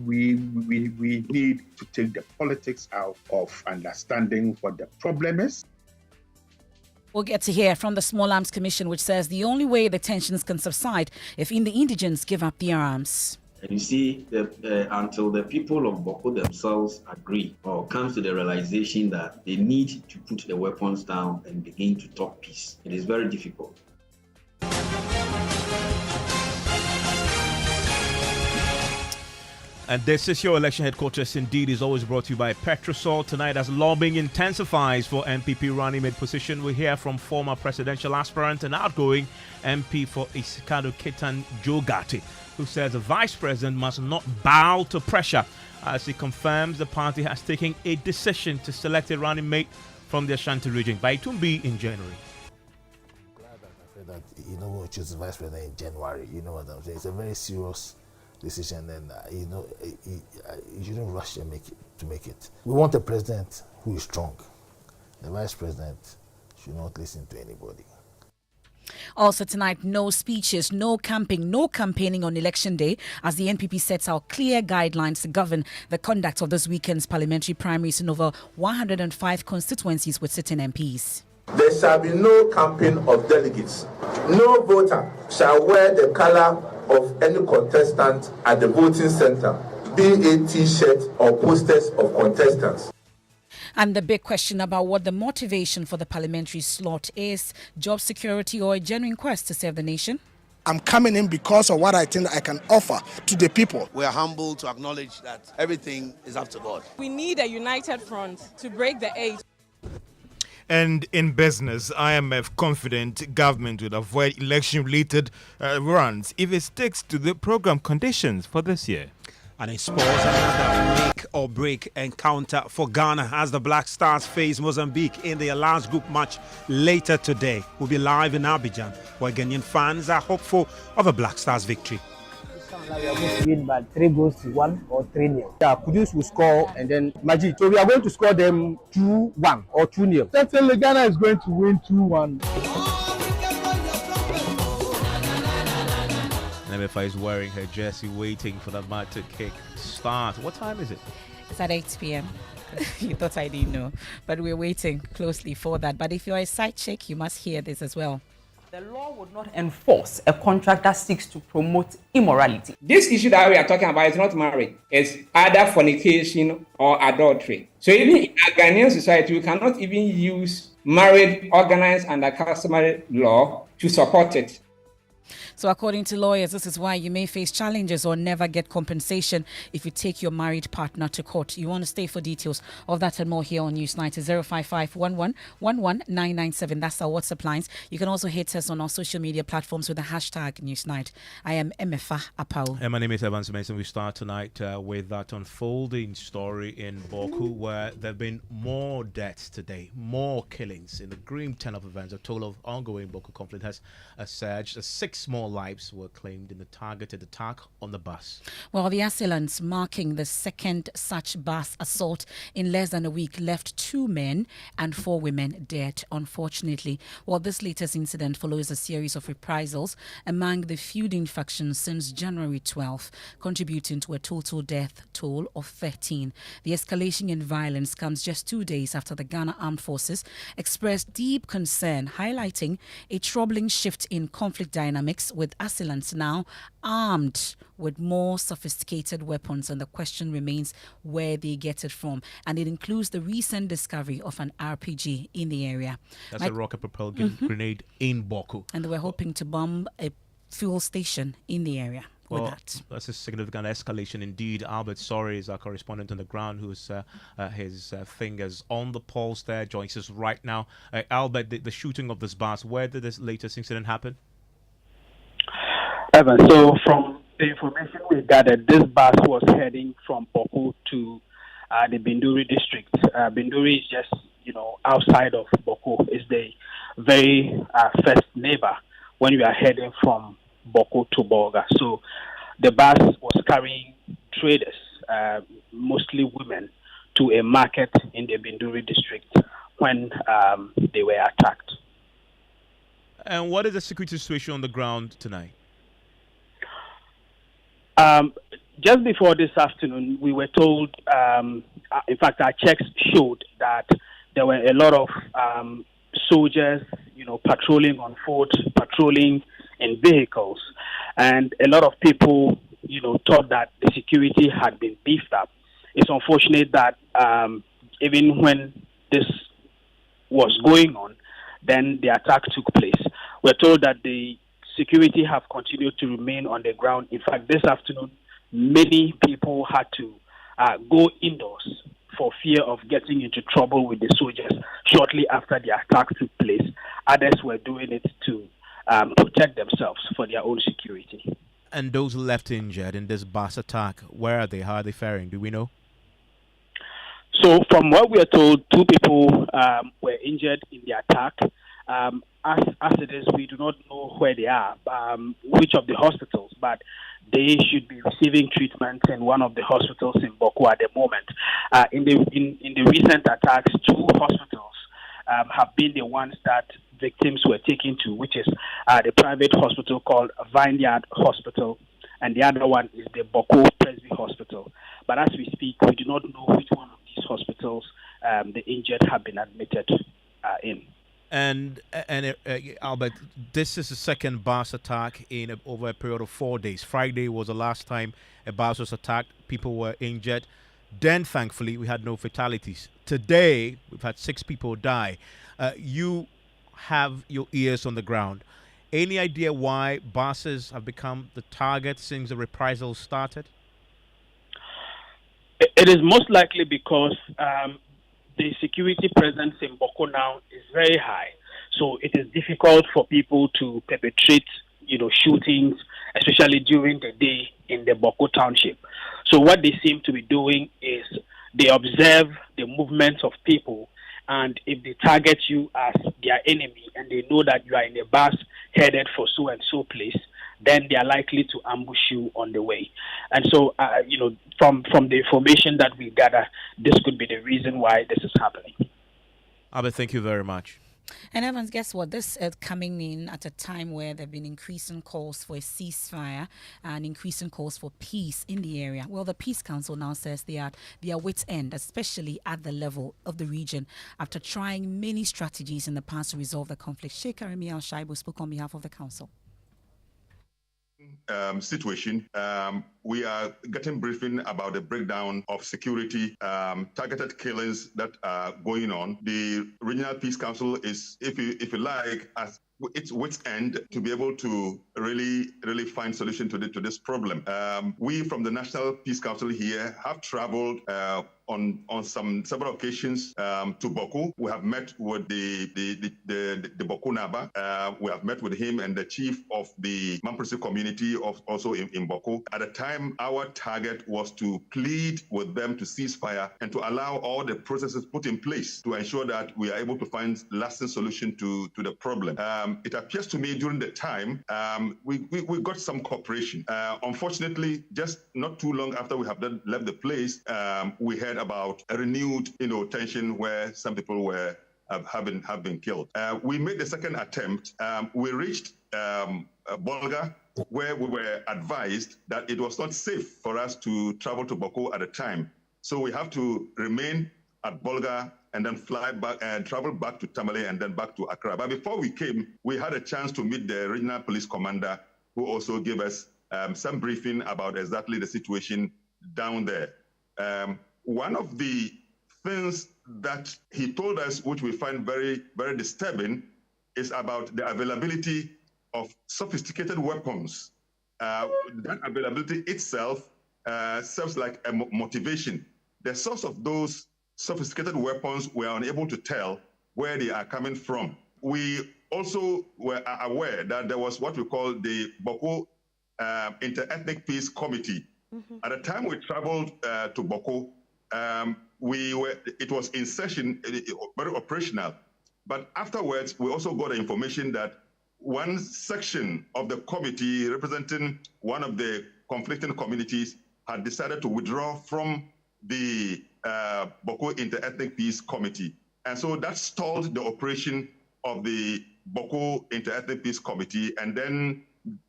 to take the politics out of understanding what the problem is. We'll get to hear from the Small Arms Commission, which says the only way the tensions can subside if the indigents give up their arms. And you see, until the people of Boko themselves agree or comes to the realization that they need to put the weapons down and begin to talk peace, it is very difficult. And this is your election headquarters. Indeed, is always brought to you by Petrosol. Tonight, as lobbying intensifies for MPP running mate position, we hear from former presidential aspirant and outgoing MP for Isikado Ketan Jogati, who says the vice president must not bow to pressure, as he confirms the party has taken a decision to select a running mate from the Ashanti region by Tumbi in January. That we'll choose the vice president in January. You know what I'm saying? It's a very serious decision, and you shouldn't rush to make it. We want a president who is strong. The vice president should not listen to anybody. Also tonight, no speeches, no campaigning on election day, as the NPP sets out clear guidelines to govern the conduct of this weekend's parliamentary primaries in over 105 constituencies with sitting MPs. There shall be no campaign of delegates. No voter shall wear the color of any contestant at the voting center, be a T-shirt or posters of contestants. And the big question about what the motivation for the parliamentary slot is: job security or a genuine quest to serve the nation? I'm coming in because of what I think I can offer to the people. We are humbled to acknowledge that everything is up to God. We need a united front to break the age. And in business, IMF confident government will avoid election-related runs if it sticks to the program conditions for this year. And in sports, another make-or-break encounter for Ghana as the Black Stars face Mozambique in their last group match later today. We'll be live in Abidjan, where Ghanaian fans are hopeful of a Black Stars victory. We are going to win by 3-1 or 3-0. Yeah, Kudus will score and then Magic. So we are going to score them 2-1 or 2-0. Certainly Ghana is going to win 2-1. Emefa is wearing her jersey, waiting for the match to kick start. What time is it? It's at 8 p.m. You thought I didn't know, but we're waiting closely for that. But if you're a side chick, you must hear this as well. The law would not enforce a contract that seeks to promote immorality. This issue that we are talking about is not marriage. It's either fornication or adultery. So even in a Ghanaian society, we cannot even use marriage organized under customary law to support it. So according to lawyers, this is why you may face challenges or never get compensation if you take your married partner to court. You want to stay for details of that and more here on Newsnight. 055-11-11997. That's our WhatsApp lines. You can also hit us on our social media platforms with the hashtag Newsnight. I am Emefa Apawu. And my name is Mensah and Emefa. We start tonight with that unfolding story in Boku, where there have been more deaths today, more killings in the grim turn of events. A total of ongoing Boku conflict has surged. 6 more lives were claimed in the targeted attack on the bus. Well, the assailants, marking the second such bus assault in less than a week, left 2 men and 4 women dead, unfortunately. Well, this latest incident follows a series of reprisals among the feuding factions since January 12, contributing to a total death toll of 13. The escalation in violence comes just 2 days after the Ghana Armed Forces expressed deep concern, highlighting a troubling shift in conflict dynamics, with assailants now armed with more sophisticated weapons, and the question remains where they get it from. And it includes the recent discovery of an RPG in the area. That's a rocket-propelled grenade in Boku. And they were hoping to bomb a fuel station in the area. Well, that's a significant escalation indeed. Albert Sorry is our correspondent on the ground, who's his fingers on the pulse there, joins us right now. Albert, the shooting of this bus, where did this latest incident happen? Evan, so from the information we gathered, this bus was heading from Boku to the Binduri district. Binduri is just, outside of Boku. It's the very first neighbor when you are heading from Boku to Bolga. So the bus was carrying traders, mostly women, to a market in the Binduri district when they were attacked. And what is the security situation on the ground tonight? Just before this afternoon, we were told, in fact, our checks showed that there were a lot of soldiers, patrolling on foot, patrolling in vehicles. And a lot of people, thought that the security had been beefed up. It's unfortunate that even when this was going on, then the attack took place. We're told that the security have continued to remain on the ground. In fact, this afternoon, many people had to go indoors for fear of getting into trouble with the soldiers shortly after the attack took place. Others were doing it to protect themselves for their own security. And those left injured in this bus attack, where are they? How are they faring? Do we know? So from what we are told, 2 people were injured in the attack. As it is, we do not know where they are, which of the hospitals, but they should be receiving treatment in one of the hospitals in Boku at the moment. In the recent attacks, 2 hospitals have been the ones that victims were taken to, which is the private hospital called Vineyard Hospital, and the other one is the Boku Presby Hospital. But as we speak, we do not know which one of these hospitals the injured have been admitted in. And Albert, this is the second bus attack in over a period of 4 days. Friday was the last time a bus was attacked. People were injured. Then, thankfully, we had no fatalities. Today, we've had 6 people die. You have your ears on the ground. Any idea why buses have become the target since the reprisals started? It is most likely because the security presence in Boku now is very high. So it is difficult for people to perpetrate, shootings, especially during the day in the Boku township. So what they seem to be doing is they observe the movements of people, and if they target you as their enemy and they know that you are in a bus headed for so and so place, then they are likely to ambush you on the way. And so, from the information that we gather, this could be the reason why this is happening. Albert, thank you very much. And Evans, guess what? This is coming in at a time where there have been increasing calls for a ceasefire and increasing calls for peace in the area. Well, the Peace Council now says they are wits' end, especially at the level of the region, after trying many strategies in the past to resolve the conflict. Sheikh Karimi Al-Shaibu spoke on behalf of the council. Situation. We are getting briefing about the breakdown of security, targeted killings that are going on. The Regional Peace Council is, if you like, as its wits end to be able to really find solution to this problem. We from the National Peace Council here have traveled on several occasions to Boku. We have met with the Boku Naba. We have met with him and the chief of the Mamprisi community also in Boku. At the time, our target was to plead with them to cease fire and to allow all the processes put in place to ensure that we are able to find lasting solution to the problem. It appears to me during the time we got some cooperation. Unfortunately, just not too long after we have left the place, we heard about a renewed tension where some people have been killed. We made the second attempt. We reached Bolga, where we were advised that it was not safe for us to travel to Boko at the time. So we have to remain at Bolga and then fly back and travel back to Tamale and then back to Accra. But before we came, we had a chance to meet the regional police commander, who also gave us some briefing about exactly the situation down there. One of the things that he told us, which we find very, very disturbing, is about the availability of sophisticated weapons. That availability itself serves like a motivation. The source of those sophisticated weapons, we are unable to tell where they are coming from. We also were aware that there was what we call the Boko Inter-Ethnic Peace Committee. At the time we traveled to Boko, it was in session, very operational. But afterwards, we also got the information that one section of the committee representing one of the conflicting communities had decided to withdraw from the Boko Inter-Ethnic Peace Committee. And so that stalled the operation of the Boko Inter-Ethnic Peace Committee. And then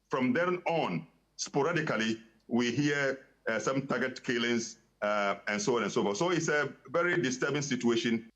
from then on, sporadically, we hear some target killings and so on and so forth. So it's a very disturbing situation.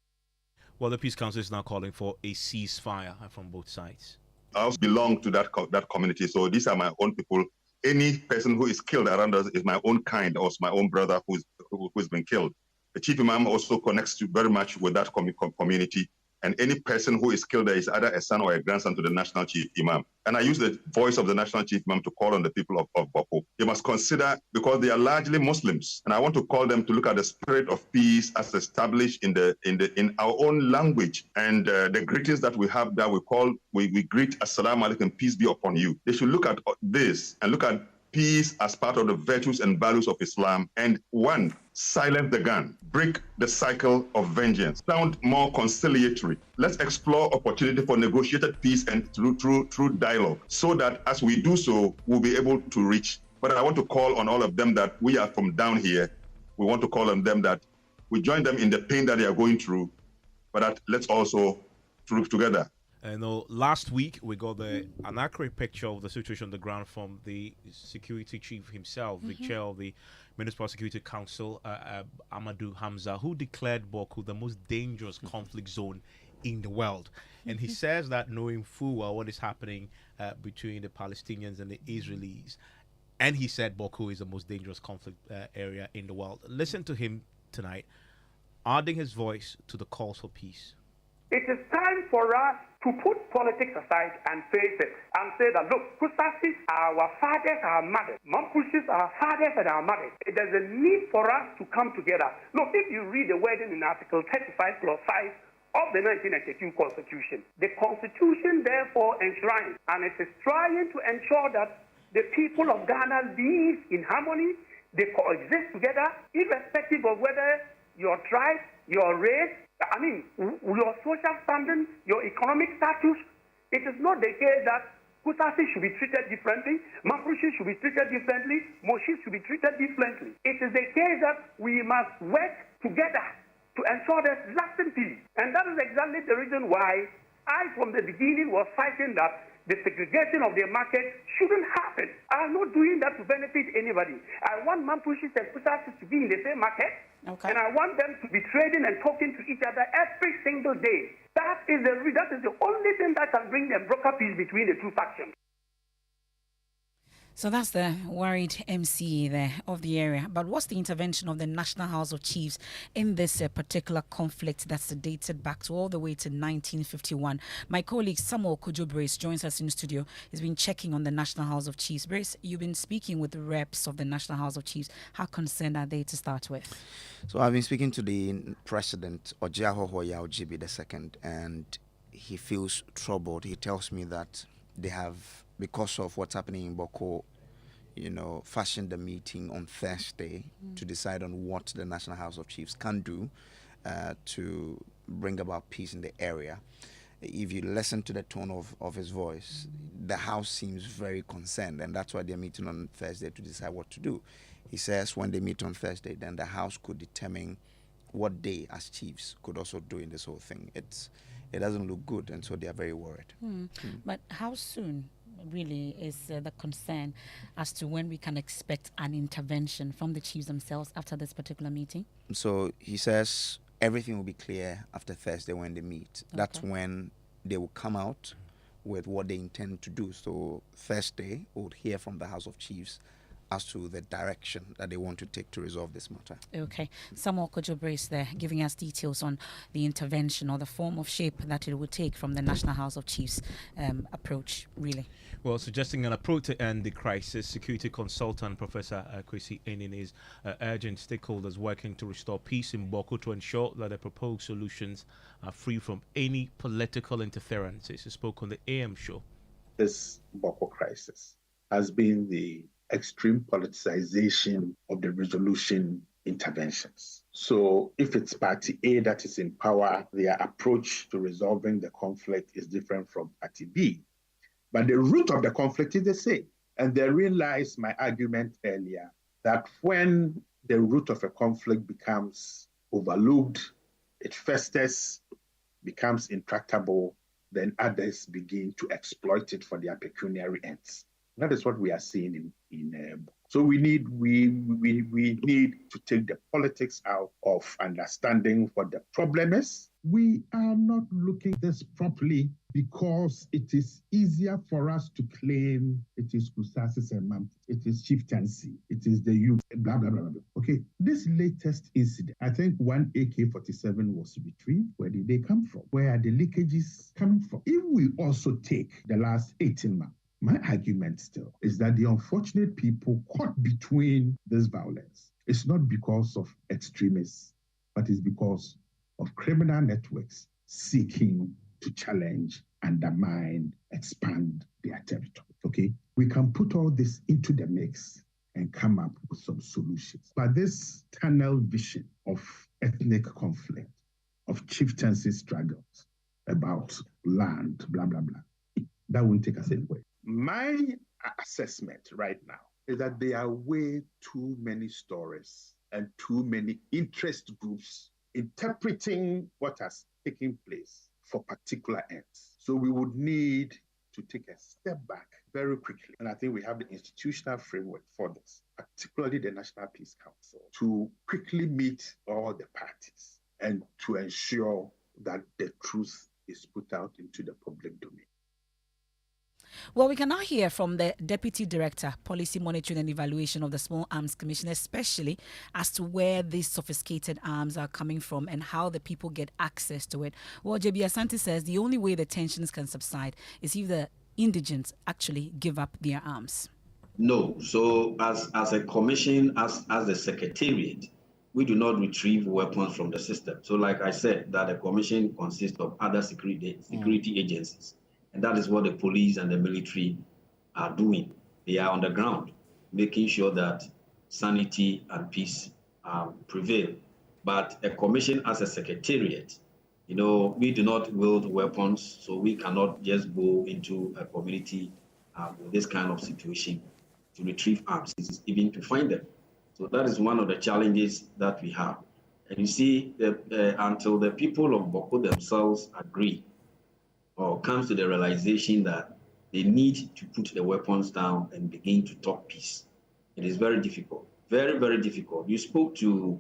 Well, the Peace Council is now calling for a ceasefire from both sides. I also belong to that community, so these are my own people. Any person who is killed around us is my own kind, or my own brother who's been killed. The chief imam also connects very much with that community, and any person who is killed there is either a son or a grandson to the national chief imam. And I use the voice of the national chief imam to call on the people of Boko. They must consider, because they are largely Muslims, and I want to call them to look at the spirit of peace as established in our own language, and the greetings that we have that we greet Assalamu alaikum, peace be upon you. They should look at this and look at peace as part of the virtues and values of Islam. And one, silence the gun, break the cycle of vengeance, sound more conciliatory. Let's explore opportunity for negotiated peace and through dialogue, so that as we do so, we'll be able to reach. But I want to call on all of them that we are from down here. We want to call on them that we join them in the pain that they are going through, but that let's also through together. Last week we got an accurate picture of the situation on the ground from the security chief himself, the chair of the Municipal Security Council, Amadou Hamza, who declared Boko the most dangerous conflict zone in the world. And he says that knowing full well what is happening between the Palestinians and the Israelis. And he said Boko is the most dangerous conflict area in the world. Listen to him tonight, adding his voice to the calls for peace. It is time for us to put politics aside and face it and say that, look, Kusasis are our fathers, our mothers. Mampushis are our fathers and our mothers. There's a need for us to come together. Look, if you read the wording in Article 35 plus 5 of the 1992 Constitution, the Constitution therefore enshrines, and it is trying to ensure that the people of Ghana live in harmony, they coexist together, irrespective of whether your tribe, your race, your social standing, your economic status. It is not the case that Kusasi should be treated differently, Mapushi should be treated differently, Moshi should be treated differently. It is the case that we must work together to ensure there's lasting peace. And that is exactly the reason why I, from the beginning, was fighting that the segregation of the market shouldn't happen. I'm not doing that to benefit anybody. I want Mampushes and Kusasi to be in the same market, and I want them to be trading and talking to each other every single day. That is the only thing that can bring them broker peace between the two factions. So that's the worried MC there of the area. But what's the intervention of the National House of Chiefs in this particular conflict that's dated back to all the way to 1951? My colleague Samuel Kojo Brace joins us in the studio. He's been checking on the National House of Chiefs. Brace, you've been speaking with the reps of the National House of Chiefs. How concerned are they to start with? So I've been speaking to the president, Ojiahoho Yaojibi II, and he feels troubled. He tells me that they have, because of what's happening in Boko, fashioned the meeting on Thursday to decide on what the National House of Chiefs can do to bring about peace in the area. If you listen to the tone of his voice, the House seems very concerned, and that's why they're meeting on Thursday to decide what to do. He says when they meet on Thursday, then the House could determine what they as chiefs could also do in this whole thing. It doesn't look good, and so they are very worried. But how soon really is the concern as to when we can expect an intervention from the chiefs themselves after this particular meeting? So he says everything will be clear after Thursday when they meet. Okay. That's when they will come out with what they intend to do. So Thursday we'll hear from the House of Chiefs as to the direction that they want to take to resolve this matter. Okay. Samuel Kojo Brace there giving us details on the intervention or the form of shape that it would take from the National House of Chiefs approach, really. Well, suggesting an approach to end the crisis, security consultant Professor Kwesi Enin is urging stakeholders working to restore peace in Boko to ensure that the proposed solutions are free from any political interferences. He spoke on the AM show. This Boko crisis has been the extreme politicization of the resolution interventions. So if it's Party A that is in power, their approach to resolving the conflict is different from Party B. But the root of the conflict is the same. And therein lies my argument earlier that when the root of a conflict becomes overlooked, it festers, becomes intractable, then others begin to exploit it for their pecuniary ends. That is what we are seeing in so we need to take the politics out of understanding what the problem is. We are not looking at this properly because it is easier for us to claim it is Kusasis and Mam, it is chieftaincy, it is the youth, blah, blah, blah, blah. Okay, this latest incident, I think one AK-47 was retrieved. Where did they come from? Where are the leakages coming from? If we also take the last 18 months, my argument still is that the unfortunate people caught between this violence is not because of extremists, but it's because of criminal networks seeking to challenge, undermine, expand their territory. Okay, we can put all this into the mix and come up with some solutions. But this tunnel vision of ethnic conflict, of chieftaincy struggles about land, blah, blah, blah, that won't take us anywhere. My assessment right now is that there are way too many stories and too many interest groups interpreting what has taken place for particular ends. So we would need to take a step back very quickly. And I think we have the institutional framework for this, particularly the National Peace Council, to quickly meet all the parties and to ensure that the truth is put out into the public domain. Well, we can now hear from the Deputy Director, Policy Monitoring and Evaluation of the Small Arms Commission, especially as to where these sophisticated arms are coming from and how the people get access to it. Well, JB Asante says the only way the tensions can subside is if the indigents actually give up their arms. No. So as a commission, as the secretariat, we do not retrieve weapons from the system. So like I said, that the commission consists of other security agencies. And that is what the police and the military are doing. They are on the ground, making sure that sanity and peace prevail. But a commission as a secretariat, we do not wield weapons, so we cannot just go into a community with this kind of situation to retrieve arms, even to find them. So that is one of the challenges that we have. And you see, until the people of Boko themselves agree or comes to the realization that they need to put the weapons down and begin to talk peace. It is very difficult, very, very difficult. You spoke to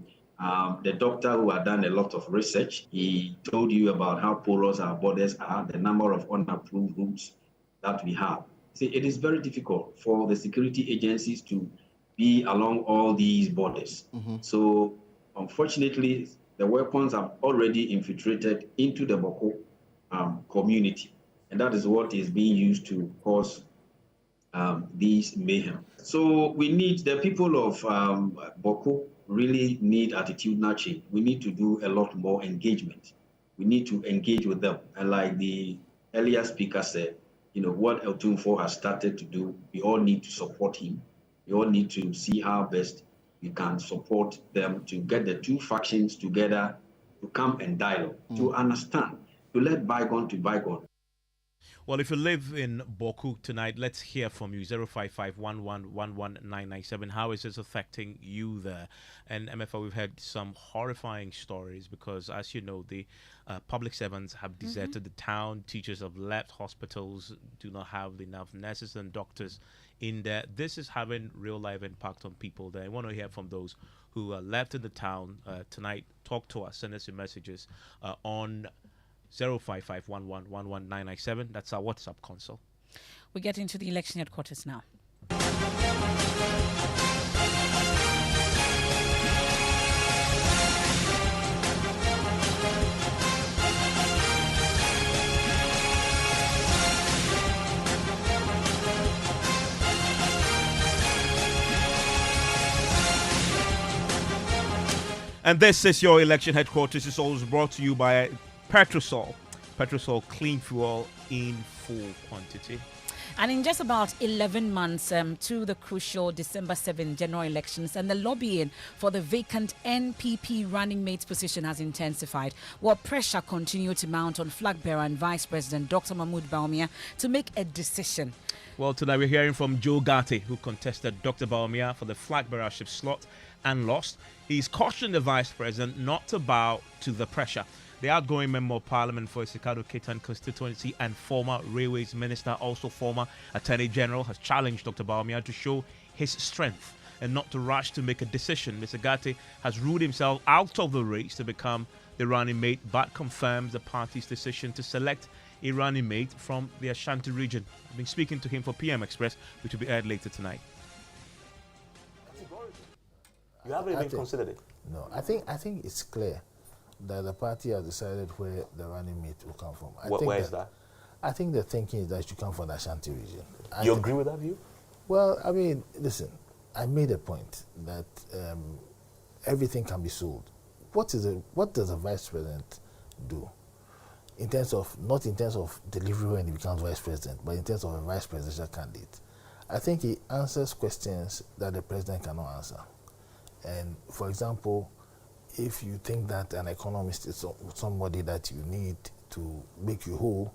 the doctor who had done a lot of research. He told you about how porous our borders are, the number of unapproved routes that we have. See, it is very difficult for the security agencies to be along all these borders. So, unfortunately, the weapons have already infiltrated into the Boko community, and that is what is being used to cause these mayhem. So we need, the people of Boko really need attitudinal change. We need to do a lot more engagement. We need to engage with them. And like the earlier speaker said, you know, what Eltunfo has started to do, we all need to support him. We all need to see how best we can support them to get the two factions together, to come and dialogue, to understand, to let bygone to bygone. Well, if you live in Boku tonight, let's hear from you. 055-11-11997. How is this affecting you there? And Emefa, we've heard some horrifying stories because, as you know, the public servants have deserted the town. Teachers have left. Hospitals do not have enough nurses and doctors in there. This is having real life impact on people there. I want to hear from those who are left in the town tonight. Talk to us. Send us your messages on 055-11-11997. That's our WhatsApp console. We get into the election headquarters now. And this is your election headquarters. It's always brought to you by Petrosol. Petrosol clean fuel in full quantity. And in just about 11 months to the crucial December 7 general elections, and the lobbying for the vacant NPP running mate's position has intensified, while pressure continued to mount on flag bearer and Vice President Dr. Mahmoud Bawumia to make a decision. Well, tonight we're hearing from Joe Gatti, who contested Dr. Bawumia for the flag bearership slot and lost. He's cautioned the Vice President not to bow to the pressure. The outgoing Member of Parliament for Isikado Ketan constituency and former Railways Minister, also former Attorney General, has challenged Dr. Bawumia to show his strength and not to rush to make a decision. Mr. Gatti has ruled himself out of the race to become the running mate, but confirms the party's decision to select a running mate from the Ashanti region. I've been speaking to him for PM Express, which will be aired later tonight. You haven't even considered it? No, I think it's clear that the party has decided where the running mate will come from. Where is that? I think the thinking is that it should come from the Ashanti region. You agree with that view? Well, I mean, listen, I made a point that everything can be sold. What does a Vice President do? In terms of, not in terms of delivery when he becomes Vice President, but in terms of a Vice Presidential candidate. I think he answers questions that the President cannot answer. And for example, if you think that an economist is somebody that you need to make you whole,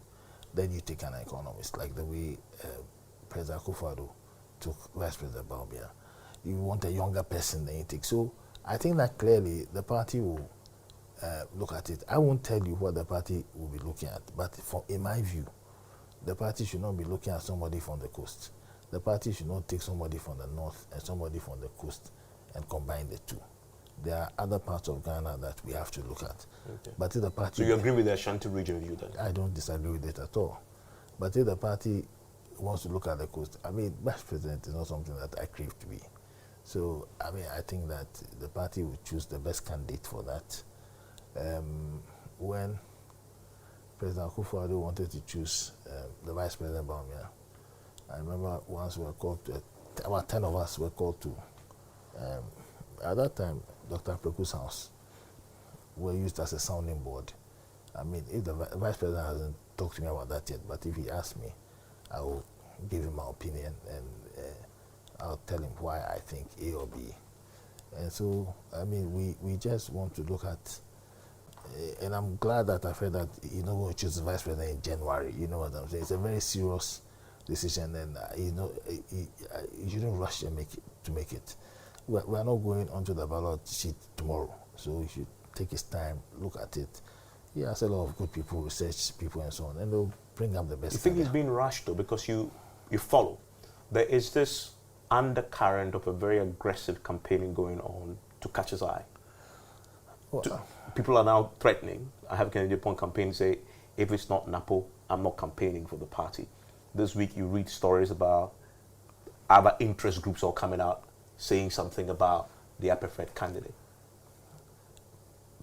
then you take an economist, like the way President Akufo-Addo took Vice President Bawumia. You want a younger person, then you take. So I think that clearly the party will look at it. I won't tell you what the party will be looking at, but in my view, the party should not be looking at somebody from the coast. The party should not take somebody from the north and somebody from the coast and combine the two. There are other parts of Ghana that we have to look at. Okay. But if the party... So you agree with the Ashanti region view then? I don't disagree with it at all. But if the party wants to look at the coast, I mean, Vice President is not something that I crave to be. So, I mean, I think that the party will choose the best candidate for that. When President Akufo-Addo wanted to choose the Vice President Bawumia, I remember once we were called to, about 10 of us were called to, at that time, Dr. Preku's house were used as a sounding board. I mean, if the Vice President hasn't talked to me about that yet, but if he asks me, I will give him my opinion and I'll tell him why I think A or B. And so, I mean, we just want to look at, and I'm glad that I've heard that you're not going to choose the Vice President in January. You know what I'm saying? It's a very serious decision, and you know, you shouldn't rush and to make it. We're not going onto the ballot sheet tomorrow, so you should take his time, look at it. He has a lot of good people, research people, and so on, and they'll bring up the best. You think he's being rushed though, because you follow? There is this undercurrent of a very aggressive campaigning going on to catch his eye. People are now threatening. I have Kennedy Pond campaign say, if it's not Napo, I'm not campaigning for the party. This week you read stories about other interest groups all coming out saying something about their preferred candidate.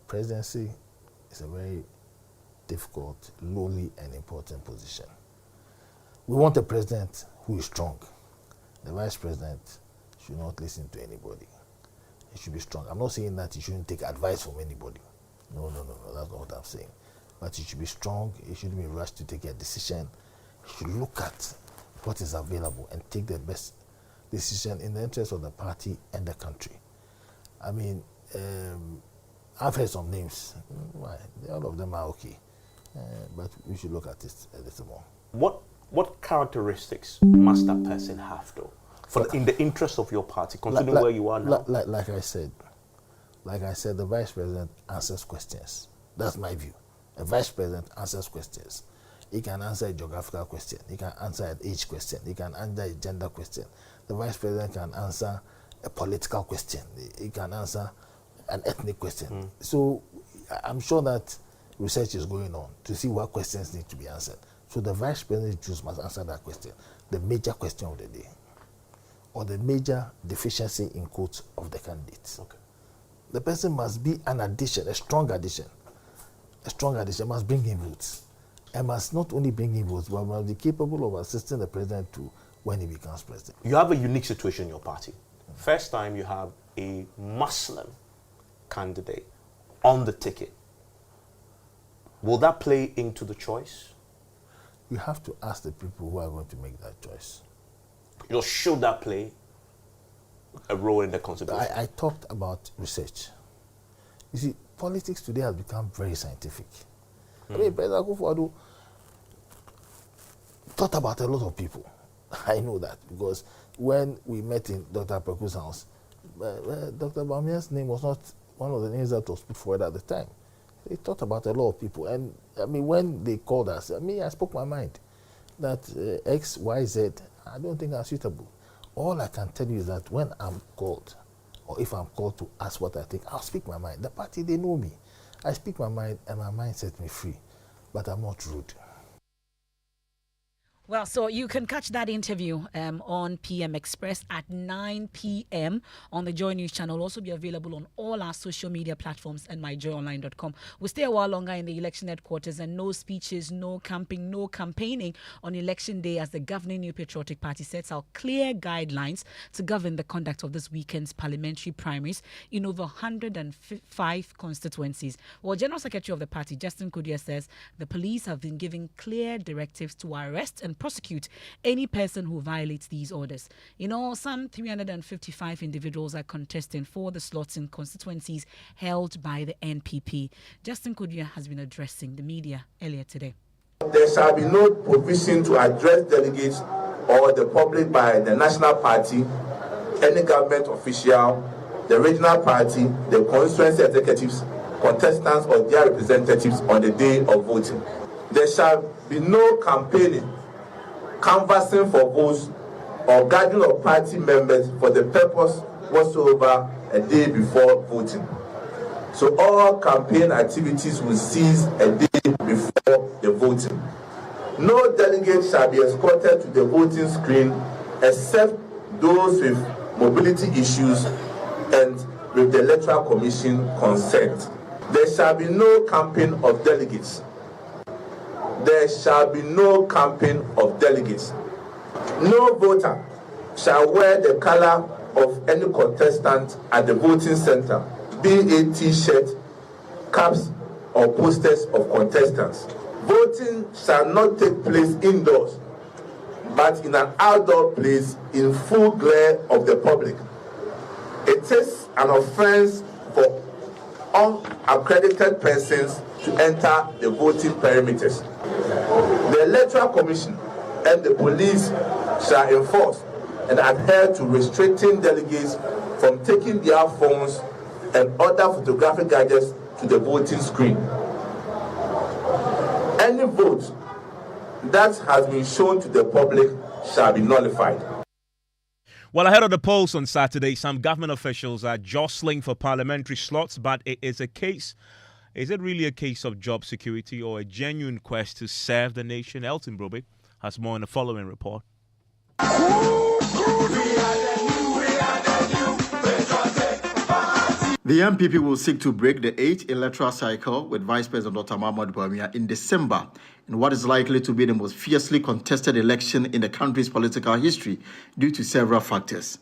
Presidency is a very difficult, lowly and important position. We want a president who is strong. The vice president should not listen to anybody. He should be strong. I'm not saying that he shouldn't take advice from anybody. No, that's not what I'm saying. But he should be strong. He shouldn't be rushed to take a decision. He should look at what is available and take the best decision in the interest of the party and the country. I mean, I've heard some names. All of them are okay. But we should look at it a little more. What characteristics must that person have, though, in the interest of your party, considering where you are now? Like I said, the vice president answers questions. That's my view. A vice president answers questions. He can answer a geographical question. He can answer an age question. He can answer a gender question. The vice president can answer a political question. He can answer an ethnic question. So I'm sure that research is going on to see what questions need to be answered. So the vice president must answer that question, the major question of the day, or the major deficiency in quotes of the candidates. Okay. The person must be an addition, a strong addition. A strong addition must bring in votes. And must not only bring in votes, but must be capable of assisting the president to when he becomes president. You have a unique situation in your party. First time you have a Muslim candidate on the ticket. Will that play into the choice? You have to ask the people who are going to make that choice. Should that play a role in the consideration? I talked about research. You see, politics today has become very scientific. I mean, President Akufo-Addo thought about a lot of people. I know that because when we met in Dr. Preku's house, Dr. Bamian's name was not one of the names that was put forward at the time. They thought about a lot of people. And I mean, when they called us, I spoke my mind that X, Y, Z, I don't think are suitable. All I can tell you is that when I'm called, or if I'm called to ask what I think, I'll speak my mind. The party, they know me. I speak my mind, and my mind sets me free. But I'm not rude. Well, so you can catch that interview on PM Express at 9 p.m. on the Joy News channel. Also be available on all our social media platforms and myjoyonline.com. We'll stay a while longer in the election headquarters, and no speeches, no camping, no campaigning on election day as the governing New Patriotic Party sets out clear guidelines to govern the conduct of this weekend's parliamentary primaries in over 105 constituencies. Well, General Secretary of the party, Justin Kudia, says the police have been giving clear directives to arrest and prosecute any person who violates these orders. In all, some 355 individuals are contesting for the slots in constituencies held by the NPP. Justin Kudia has been addressing the media earlier today. There shall be no provision to address delegates or the public by the national party, any government official, the regional party, the constituency executives, contestants or their representatives on the day of voting. There shall be no campaigning, canvassing for votes, or gathering of party members for the purpose whatsoever a day before voting. So all campaign activities will cease a day before the voting. No delegate shall be escorted to the voting screen except those with mobility issues and with the Electoral Commission consent. There shall be no campaign of delegates. There shall be no campaign of delegates. No voter shall wear the color of any contestant at the voting center, be it T-shirt, caps, or posters of contestants. Voting shall not take place indoors, but in an outdoor place in full glare of the public. It is an offense for unaccredited persons to enter the voting perimeters. The Electoral Commission and the police shall enforce and adhere to restricting delegates from taking their phones and other photographic gadgets to the voting screen. Any vote that has been shown to the public shall be nullified. Well, ahead of the polls on Saturday, some government officials are jostling for parliamentary slots, but is it really a case of job security or a genuine quest to serve the nation? Elton Brobe has more in the following report. The MPP will seek to break the 8th electoral cycle with Vice President Dr. Mahmoud Bawumia in December in what is likely to be the most fiercely contested election in the country's political history due to several factors.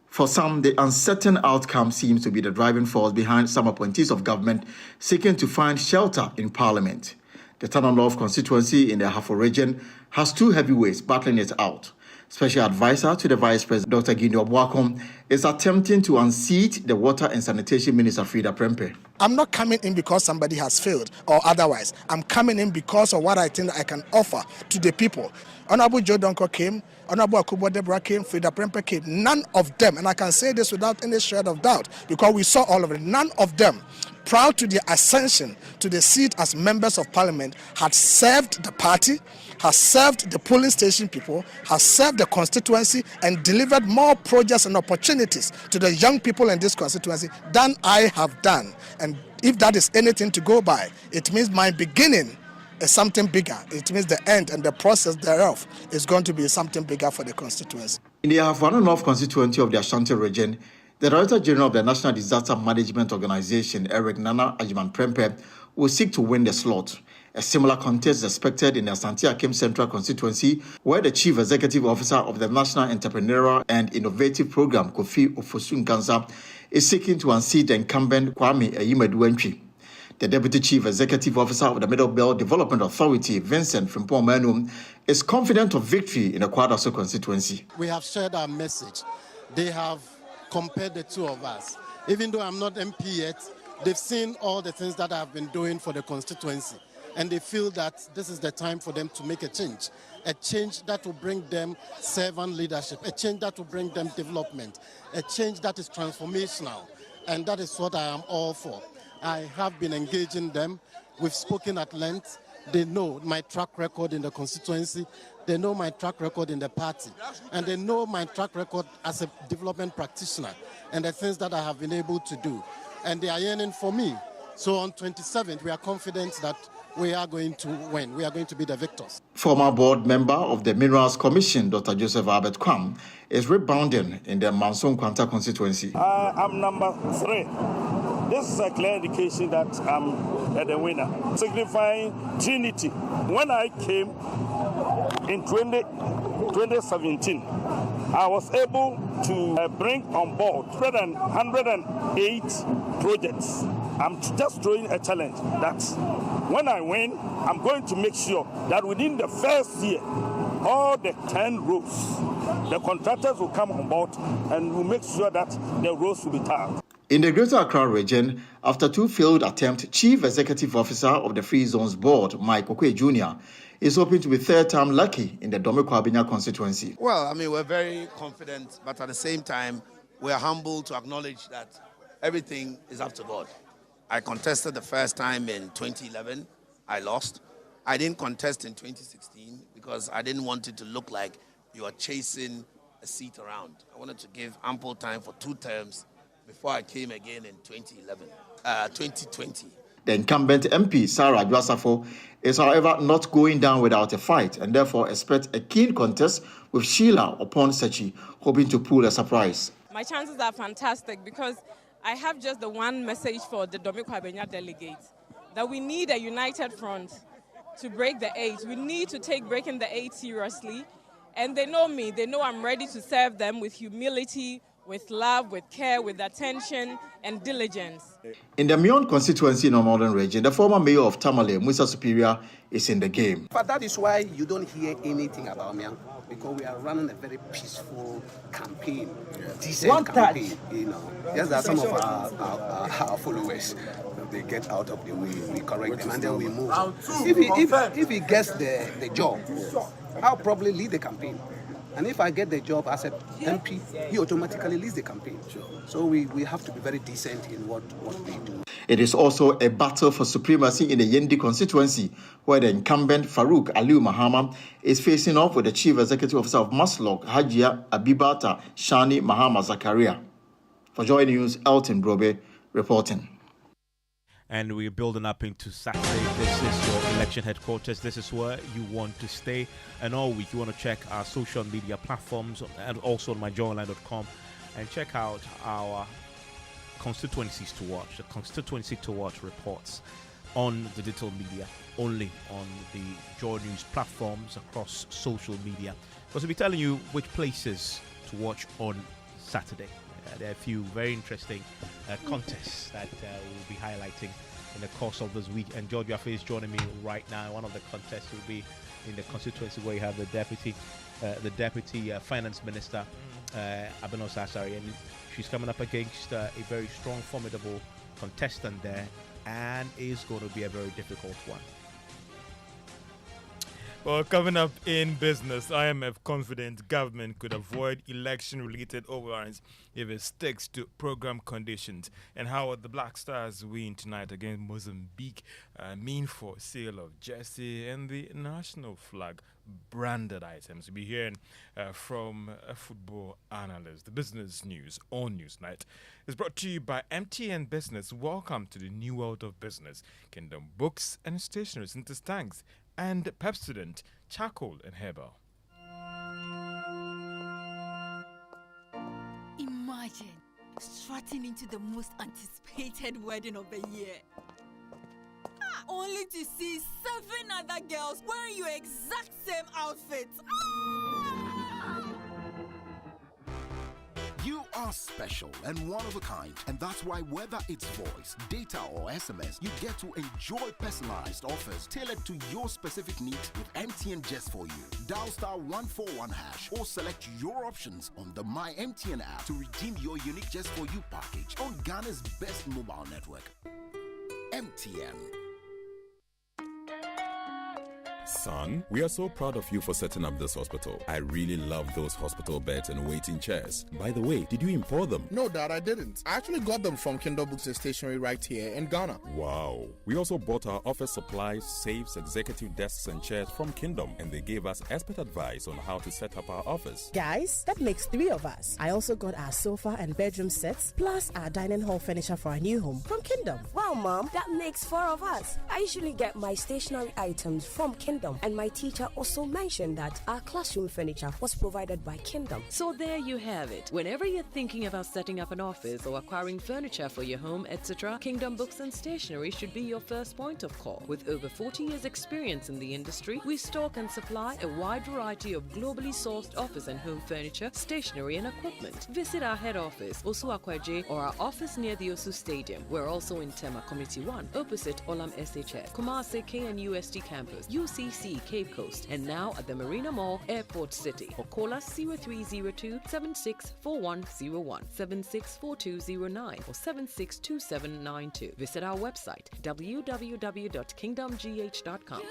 For some, the uncertain outcome seems to be the driving force behind some appointees of government seeking to find shelter in Parliament. The Tana North constituency in the Ahafo region has two heavyweights battling it out. Special Advisor to the Vice President, Dr. Gini Obuakom, is attempting to unseat the Water and Sanitation Minister, Frida Prempeh. I'm not coming in because somebody has failed or otherwise. I'm coming in because of what I think I can offer to the people. Honorable Joe Donko came, Honorable Akubo Deborah came, Frida Prempeh came. None of them, and I can say this without any shred of doubt, because we saw all of it, none of them, prior to their ascension to the seat as members of parliament, had served the party, has served the polling station people, has served the constituency, and delivered more projects and opportunities to the young people in this constituency than I have done. And if that is anything to go by, it means my beginning is something bigger. It means the end and the process thereof is going to be something bigger for the constituency. In the Ahafo North constituency of the Ashanti region, the Director General of the National Disaster Management Organization, Eric Nana Ajiman Prempeh, will seek to win the slot. A similar contest is expected in the Asante Akim Central constituency, where the Chief Executive Officer of the National Entrepreneurial and Innovative Program, Kofi Ofosu Nkansa, is seeking to unseat the incumbent Kwame Ayimedu. The Deputy Chief Executive Officer of the Middle Belt Development Authority, Vincent Frimpong Manum, is confident of victory in the Kwadaso constituency. We have shared our message. They have compared the two of us. Even though I'm not MP yet, they've seen all the things that I've been doing for the constituency. And they feel that this is the time for them to make a change that will bring them servant leadership, a change that will bring them development, a change that is transformational. And that is what I am all for. I have been engaging them. We've spoken at length. They know my track record in the constituency. They know my track record in the party. And they know my track record as a development practitioner and the things that I have been able to do. And they are yearning for me. So on 27th, we are confident that we are going to win. We are going to be the victors. Former board member of the Minerals Commission, Dr. Joseph Albert Kwam, is rebounding in the Manson Kwanta constituency. I'm number 3. This is a clear indication that I'm the winner, signifying Trinity. When I came in 2017, I was able to bring on board 108 projects. I'm just throwing a challenge that when I win, I'm going to make sure that within the first year, all the 10 roads, the contractors will come on board and we'll make sure that the roads will be tarred. In the Greater Accra region, after 2 failed attempts, Chief Executive Officer of the Free Zones Board, Mike Okwe Jr., is hoping to be third-time lucky in the Dome-Kwabenya constituency. Well, I mean, we're very confident, but at the same time, we're humble to acknowledge that everything is up to God. I contested the first time in 2011. I lost. I didn't contest in 2016 because I didn't want it to look like you are chasing a seat around. I wanted to give ample time for 2 terms before I came again in 2020. The incumbent MP, Sarah Adwasafo, is however not going down without a fight and therefore expects a keen contest with Sheila upon Sechi, hoping to pull a surprise. My chances are fantastic because I have just the one message for the Dome-Kwabenya delegates, that we need a united front to break the 8. We need to take breaking the 8 seriously. And they know me. They know I'm ready to serve them with humility, with love, with care, with attention and diligence. In the Mion constituency in the northern region, the former mayor of Tamale, Musa Superior, is in the game. But that is why you don't hear anything about me, because we are running a very peaceful campaign, decent campaign, you know. Yes, there are some of our followers. They get out of the way, we correct them, and then we move. If he gets the job, I'll probably lead the campaign. And if I get the job as a MP, he automatically leads the campaign. So we have to be very decent in what we do. It is also a battle for supremacy in the Yendi constituency, where the incumbent Farouk Aliu Mahama is facing off with the Chief Executive Officer of Maslok, Hajia Abibata Shani Mahama Zakaria. For Joy News, Elton Brobe reporting. And we're building up into Saturday. This is your election headquarters. This is where you want to stay. And all week, you want to check our social media platforms and also on myjoyonline.com and check out our constituencies to watch, the constituency to watch reports on the digital media, only on the Joy News platforms across social media. Because we'll be telling you which places to watch on Saturday. There are a few very interesting contests that we'll be highlighting in the course of this week. And George Biafra is joining me right now. One of the contests will be in the constituency where you have the deputy finance minister, Abeno Sasari, and she's coming up against a very strong, formidable contestant there, and is going to be a very difficult one. Well, coming up in business, IMF confident government could avoid election-related overruns if it sticks to program conditions. And how would the Black Stars win tonight against Mozambique mean for sale of jersey and the national flag branded items? We'll be hearing from a football analyst. The business news on Newsnight is brought to you by MTN Business. Welcome to the new world of business. Kingdom Books and Stationery, Sinter's Tanks, and Pepsodent, charcoal and herbal. Imagine strutting into the most anticipated wedding of the year. Only to see 7 other girls wearing your exact same outfit. You are special and one of a kind, and that's why whether it's voice, data or SMS, you get to enjoy personalized offers tailored to your specific needs with MTN Just For You. Dial *141# or select your options on the My MTN app to redeem your unique Just For You package on Ghana's best mobile network. MTN. Son, we are so proud of you for setting up this hospital. I really love those hospital beds and waiting chairs. By the way, did you import them? No, Dad, I didn't. I actually got them from Kingdom Books and Stationery right here in Ghana. Wow. We also bought our office supplies, safes, executive desks and chairs from Kingdom, and they gave us expert advice on how to set up our office. Guys, that makes 3 of us. I also got our sofa and bedroom sets, plus our dining hall furniture for our new home from Kingdom. Wow, Mom, that makes 4 of us. I usually get my stationery items from Kingdom. And my teacher also mentioned that our classroom furniture was provided by Kingdom. So there you have it. Whenever you're thinking about setting up an office or acquiring furniture for your home, etc., Kingdom Books and Stationery should be your first point of call. With over 40 years experience in the industry, we stock and supply a wide variety of globally sourced office and home furniture, stationery and equipment. Visit our head office, Osu Akwaje, or our office near the Osu Stadium. We're also in Tema Community 1, opposite Olam SHF, Kumasi KNUST campus, UCC Cape Coast, and now at the Marina Mall, Airport City. Or call us 0302 764101, 764209, or 762792. Visit our website www.kingdomgh.com.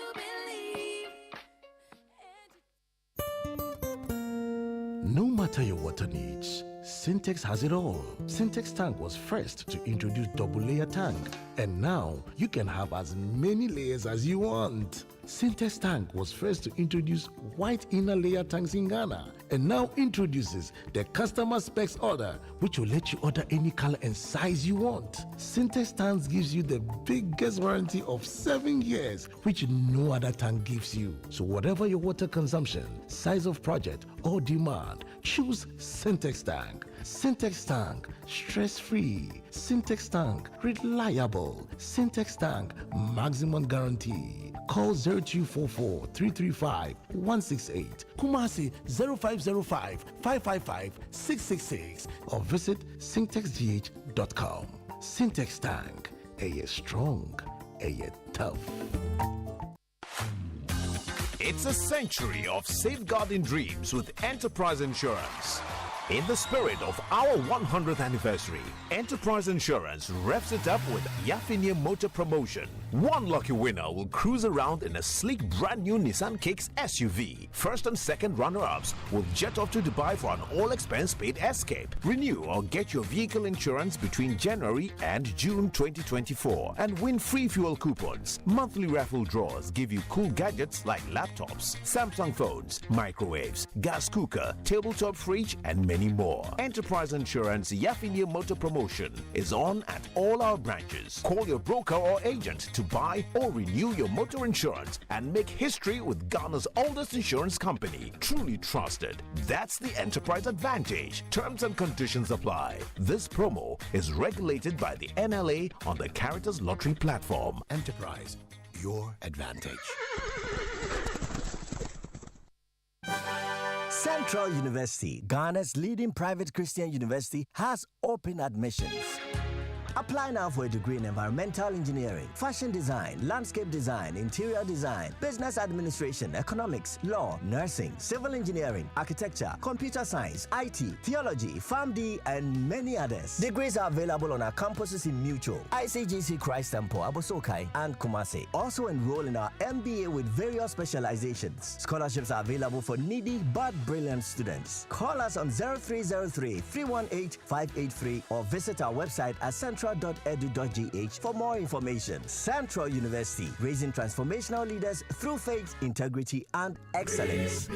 No matter your water needs, Syntex has it all. Syntex tank was first to introduce double layer tank, and now you can have as many layers as you want. Syntex tank was first to introduce white inner layer tanks in Ghana, and now introduces the customer specs order, which will let you order any color and size you want. Syntex tanks gives you the biggest warranty of 7 years, which no other tank gives you. So whatever your water consumption, size of project, or demand, choose Syntex tank. Syntex tank, stress-free. Syntex tank, reliable. Syntex tank, maximum guarantee. Call 0244 335 168, Kumasi 0505 555 666, or visit syntexgh.com. Syntex tank, a strong, a tough. It's a century of safeguarding dreams with Enterprise Insurance. In the spirit of our 100th anniversary, Enterprise Insurance revs it up with Yafinia Motor Promotion. One lucky winner will cruise around in a sleek brand new Nissan Kicks SUV. First and second runner-ups will jet off to Dubai for an all-expense paid escape. Renew or get your vehicle insurance between January and June 2024 and win free fuel coupons. Monthly raffle draws give you cool gadgets like laptops, Samsung phones, microwaves, gas cooker, tabletop fridge, and many more. Enterprise Insurance Yafinia Motor Promotion is on at all our branches. Call your broker or agent to buy or renew your motor insurance and make history with Ghana's oldest insurance company. Truly trusted. That's the Enterprise Advantage. Terms and conditions apply. This promo is regulated by the NLA on the Caritas Lottery platform. Enterprise, your advantage. Central University, Ghana's leading private Christian university, has open admissions. Apply now for a degree in environmental engineering, fashion design, landscape design, interior design, business administration, economics, law, nursing, civil engineering, architecture, computer science, IT, theology, PharmD, and many others. Degrees are available on our campuses in Mutual, ICGC Christ Temple, Abosokai, and Kumasi. Also enroll in our MBA with various specializations. Scholarships are available for needy but brilliant students. Call us on 0303-318-583 or visit our website at central.edu.gh for more information. Central University, raising transformational leaders through faith, integrity, and excellence.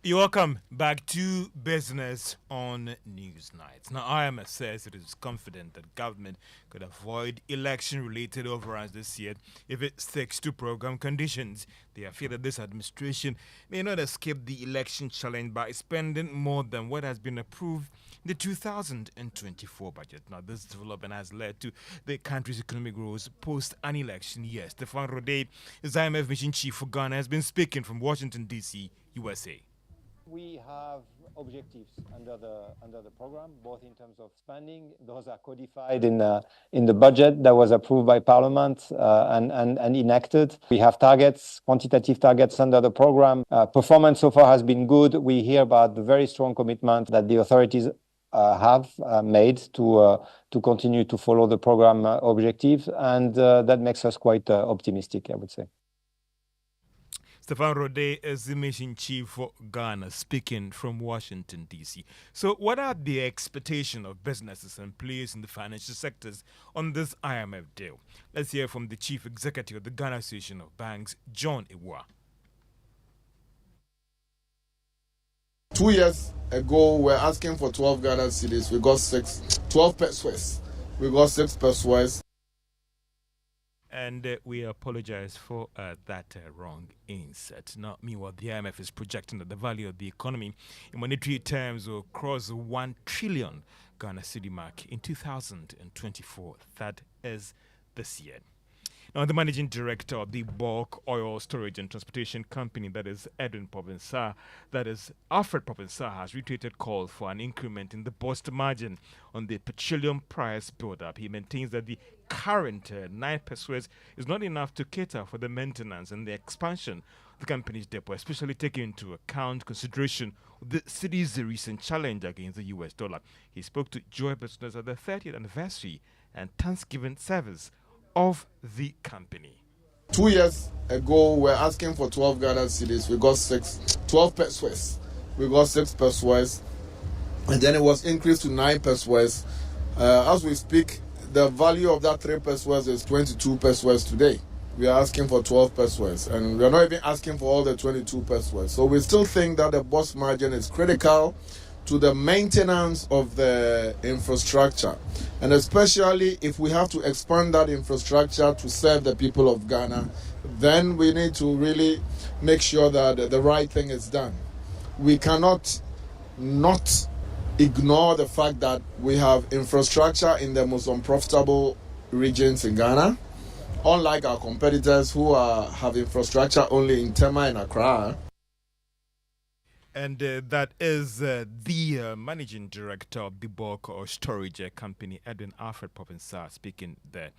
You're welcome back to Business on Newsnight. Now, IMF says it is confident that government could avoid election-related overruns this year if it sticks to program conditions. They fear that this administration may not escape the election challenge by spending more than what has been approved in the 2024 budget. Now, this development has led to the country's economic growth post an election year. Stefan Rode, is IMF mission chief for Ghana, has been speaking from Washington, D.C., USA. We have objectives under the program, both in terms of spending. Those are codified in the budget that was approved by Parliament and enacted. We have targets, quantitative targets under the program. Performance so far has been good. We hear about the very strong commitment that the authorities have made to continue to follow the program objectives, and that makes us quite optimistic, I would say. Stefan Rode is the mission chief for Ghana, speaking from Washington, D.C. So what are the expectations of businesses and players in the financial sectors on this IMF deal? Let's hear from the chief executive of the Ghana Association of Banks, John Iwa. 2 years ago, we're asking for 12 Ghana cedis. We got 12 pesos. We got 6 pesos. And we apologize for that wrong insert. Now, meanwhile, the IMF is projecting that the value of the economy in monetary terms will cross 1 trillion Ghana cedi mark in 2024. That is this year. Now, the managing director of the bulk oil storage and transportation company, that is Alfred Popensah, has reiterated calls for an increment in the boost margin on the petroleum price build-up. He maintains that the current 9 pesos is not enough to cater for the maintenance and the expansion of the company's depot, especially taking into account consideration of the city's recent challenge against the US dollar. He spoke to Joy Business at the 30th anniversary and Thanksgiving service of the company. 2 years ago, we're asking for 12 Ghana cedis. We got 12 pesos. We got 6 pesos. And then it was increased to 9 pesos. As we speak, the value of that 3 pesos is 22 pesos today. We are asking for 12 pesos. And we're not even asking for all the 22 pesos. So we still think that the boost margin is critical to the maintenance of the infrastructure, and especially if we have to expand that infrastructure to serve the people of Ghana, then we need to really make sure that the right thing is done. We cannot not ignore the fact that we have infrastructure in the most unprofitable regions in Ghana, unlike our competitors who have infrastructure only in Tema and Accra. And that is the managing director of the bulk or storage company, Edwin Alfred Popensah, speaking there.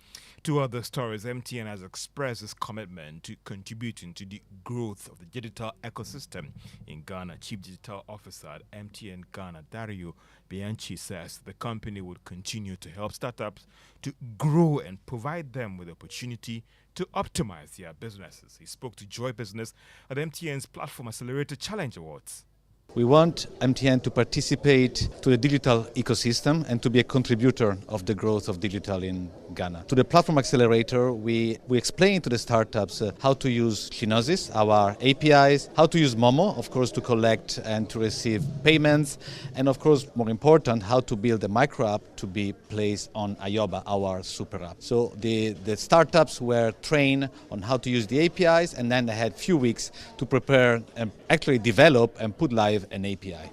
Two other stories. MTN has expressed its commitment to contributing to the growth of the digital ecosystem in Ghana. Chief Digital Officer at MTN Ghana, Dario Bianchi, says the company will continue to help startups to grow and provide them with the opportunity to optimize their businesses. He spoke to Joy Business at MTN's Platform Accelerator Challenge Awards. We want MTN to participate to the digital ecosystem and to be a contributor of the growth of digital in Ghana. To the Platform Accelerator, we explain to the startups how to use Shinosis, our APIs, how to use Momo, of course, to collect and to receive payments, and of course, more important, how to build a micro app to be placed on Ayoba, our super app. So the startups were trained on how to use the APIs, and then they had few weeks to prepare and actually develop and put live an API.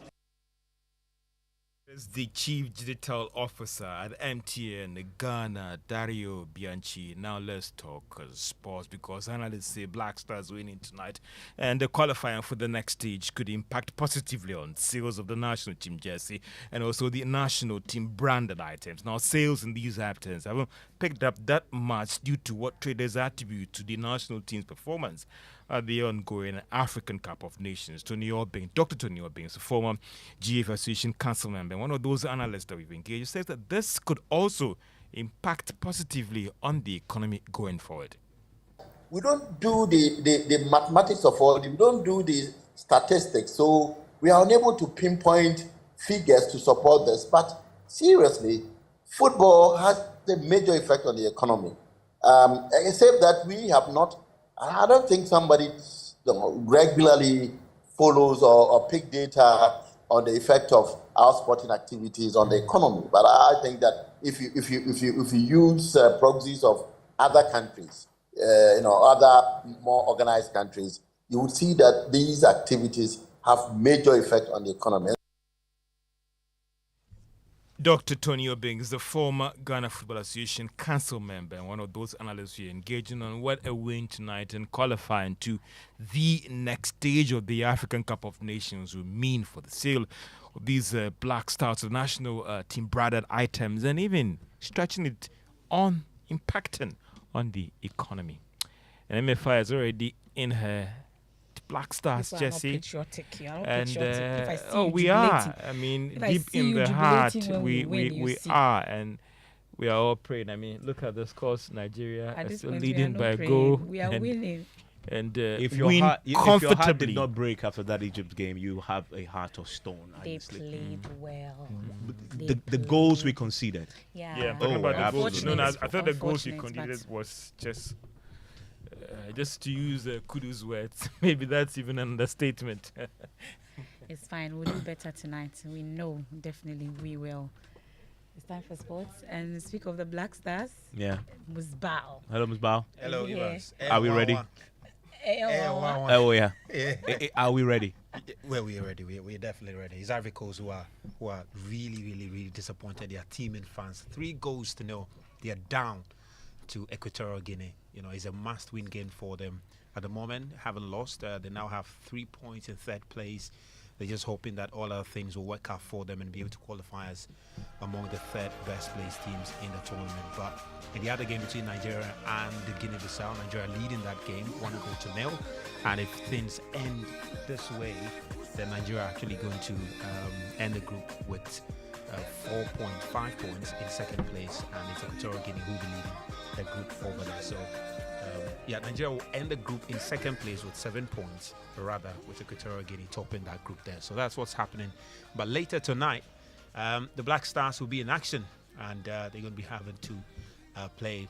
Is the Chief Digital Officer at MTN Ghana, Dario Bianchi. Now let's talk sports, because analysts say Black Stars winning tonight and the qualifying for the next stage could impact positively on sales of the national team jersey and also the national team branded items. Now sales in these items haven't picked up that much due to what traders attribute to the national team's performance at the ongoing African Cup of Nations. Dr. Tony Obeng is a former GF Association Council member, one of those analysts that we've engaged, says that this could also impact positively on the economy going forward. We don't do the mathematics of all, we don't do the statistics, so we are unable to pinpoint figures to support this. But seriously, football has a major effect on the economy. Except that we have not, I don't think somebody regularly follows or pick data on the effect of our sporting activities on the economy. But I think that if you use proxies of other countries, other more organized countries, you will see that these activities have major effect on the economy. Dr. Tony Obeng is the former Ghana Football Association Council member and one of those analysts who are engaging on what a win tonight and qualifying to the next stage of the African Cup of Nations will mean for the sale of these Black Stars of national team branded items and even stretching it on, impacting on the economy. And MFI is already in her Black Stars jersey. And we are. I mean, deep in the heart, we are, and we are all praying. I mean, look at the scores. Nigeria is still leading by a goal. We are winning. And if your heart did not break after that Egypt game, you have a heart of stone. They played well. The goals we conceded. Yeah, talking about the goals. No, I thought the goals we conceded was just to use kudos words. Maybe that's even an understatement. It's fine. We'll do better tonight. We know, definitely we will. It's time for sports. And speak of the Black Stars. Yeah. Musbao. Hello, Musbao. Hello, Evans. Are we ready? Oh, yeah. Are we ready? Well, we are ready. We're definitely ready. It's Ivory Coast who are really disappointed. They are teaming fans. 3-0. They are down to Equatorial Guinea. It's a must-win game for them. At the moment, haven't lost. They now have 3 points in third place. They're just hoping that all other things will work out for them and be able to qualify as among the third best placed teams in the tournament. But in the other game between Nigeria and the Guinea-Bissau, Nigeria leading that game 1-0. And if things end this way, then Nigeria are actually going to end the group with 4.5 points in second place, and it's Equatorial Guinea who will be leading the group over there. So Nigeria will end the group in second place with 7 points, rather with Equatorial Guinea topping that group there. So that's what's happening. But later tonight, the Black Stars will be in action, and they're going to be having to play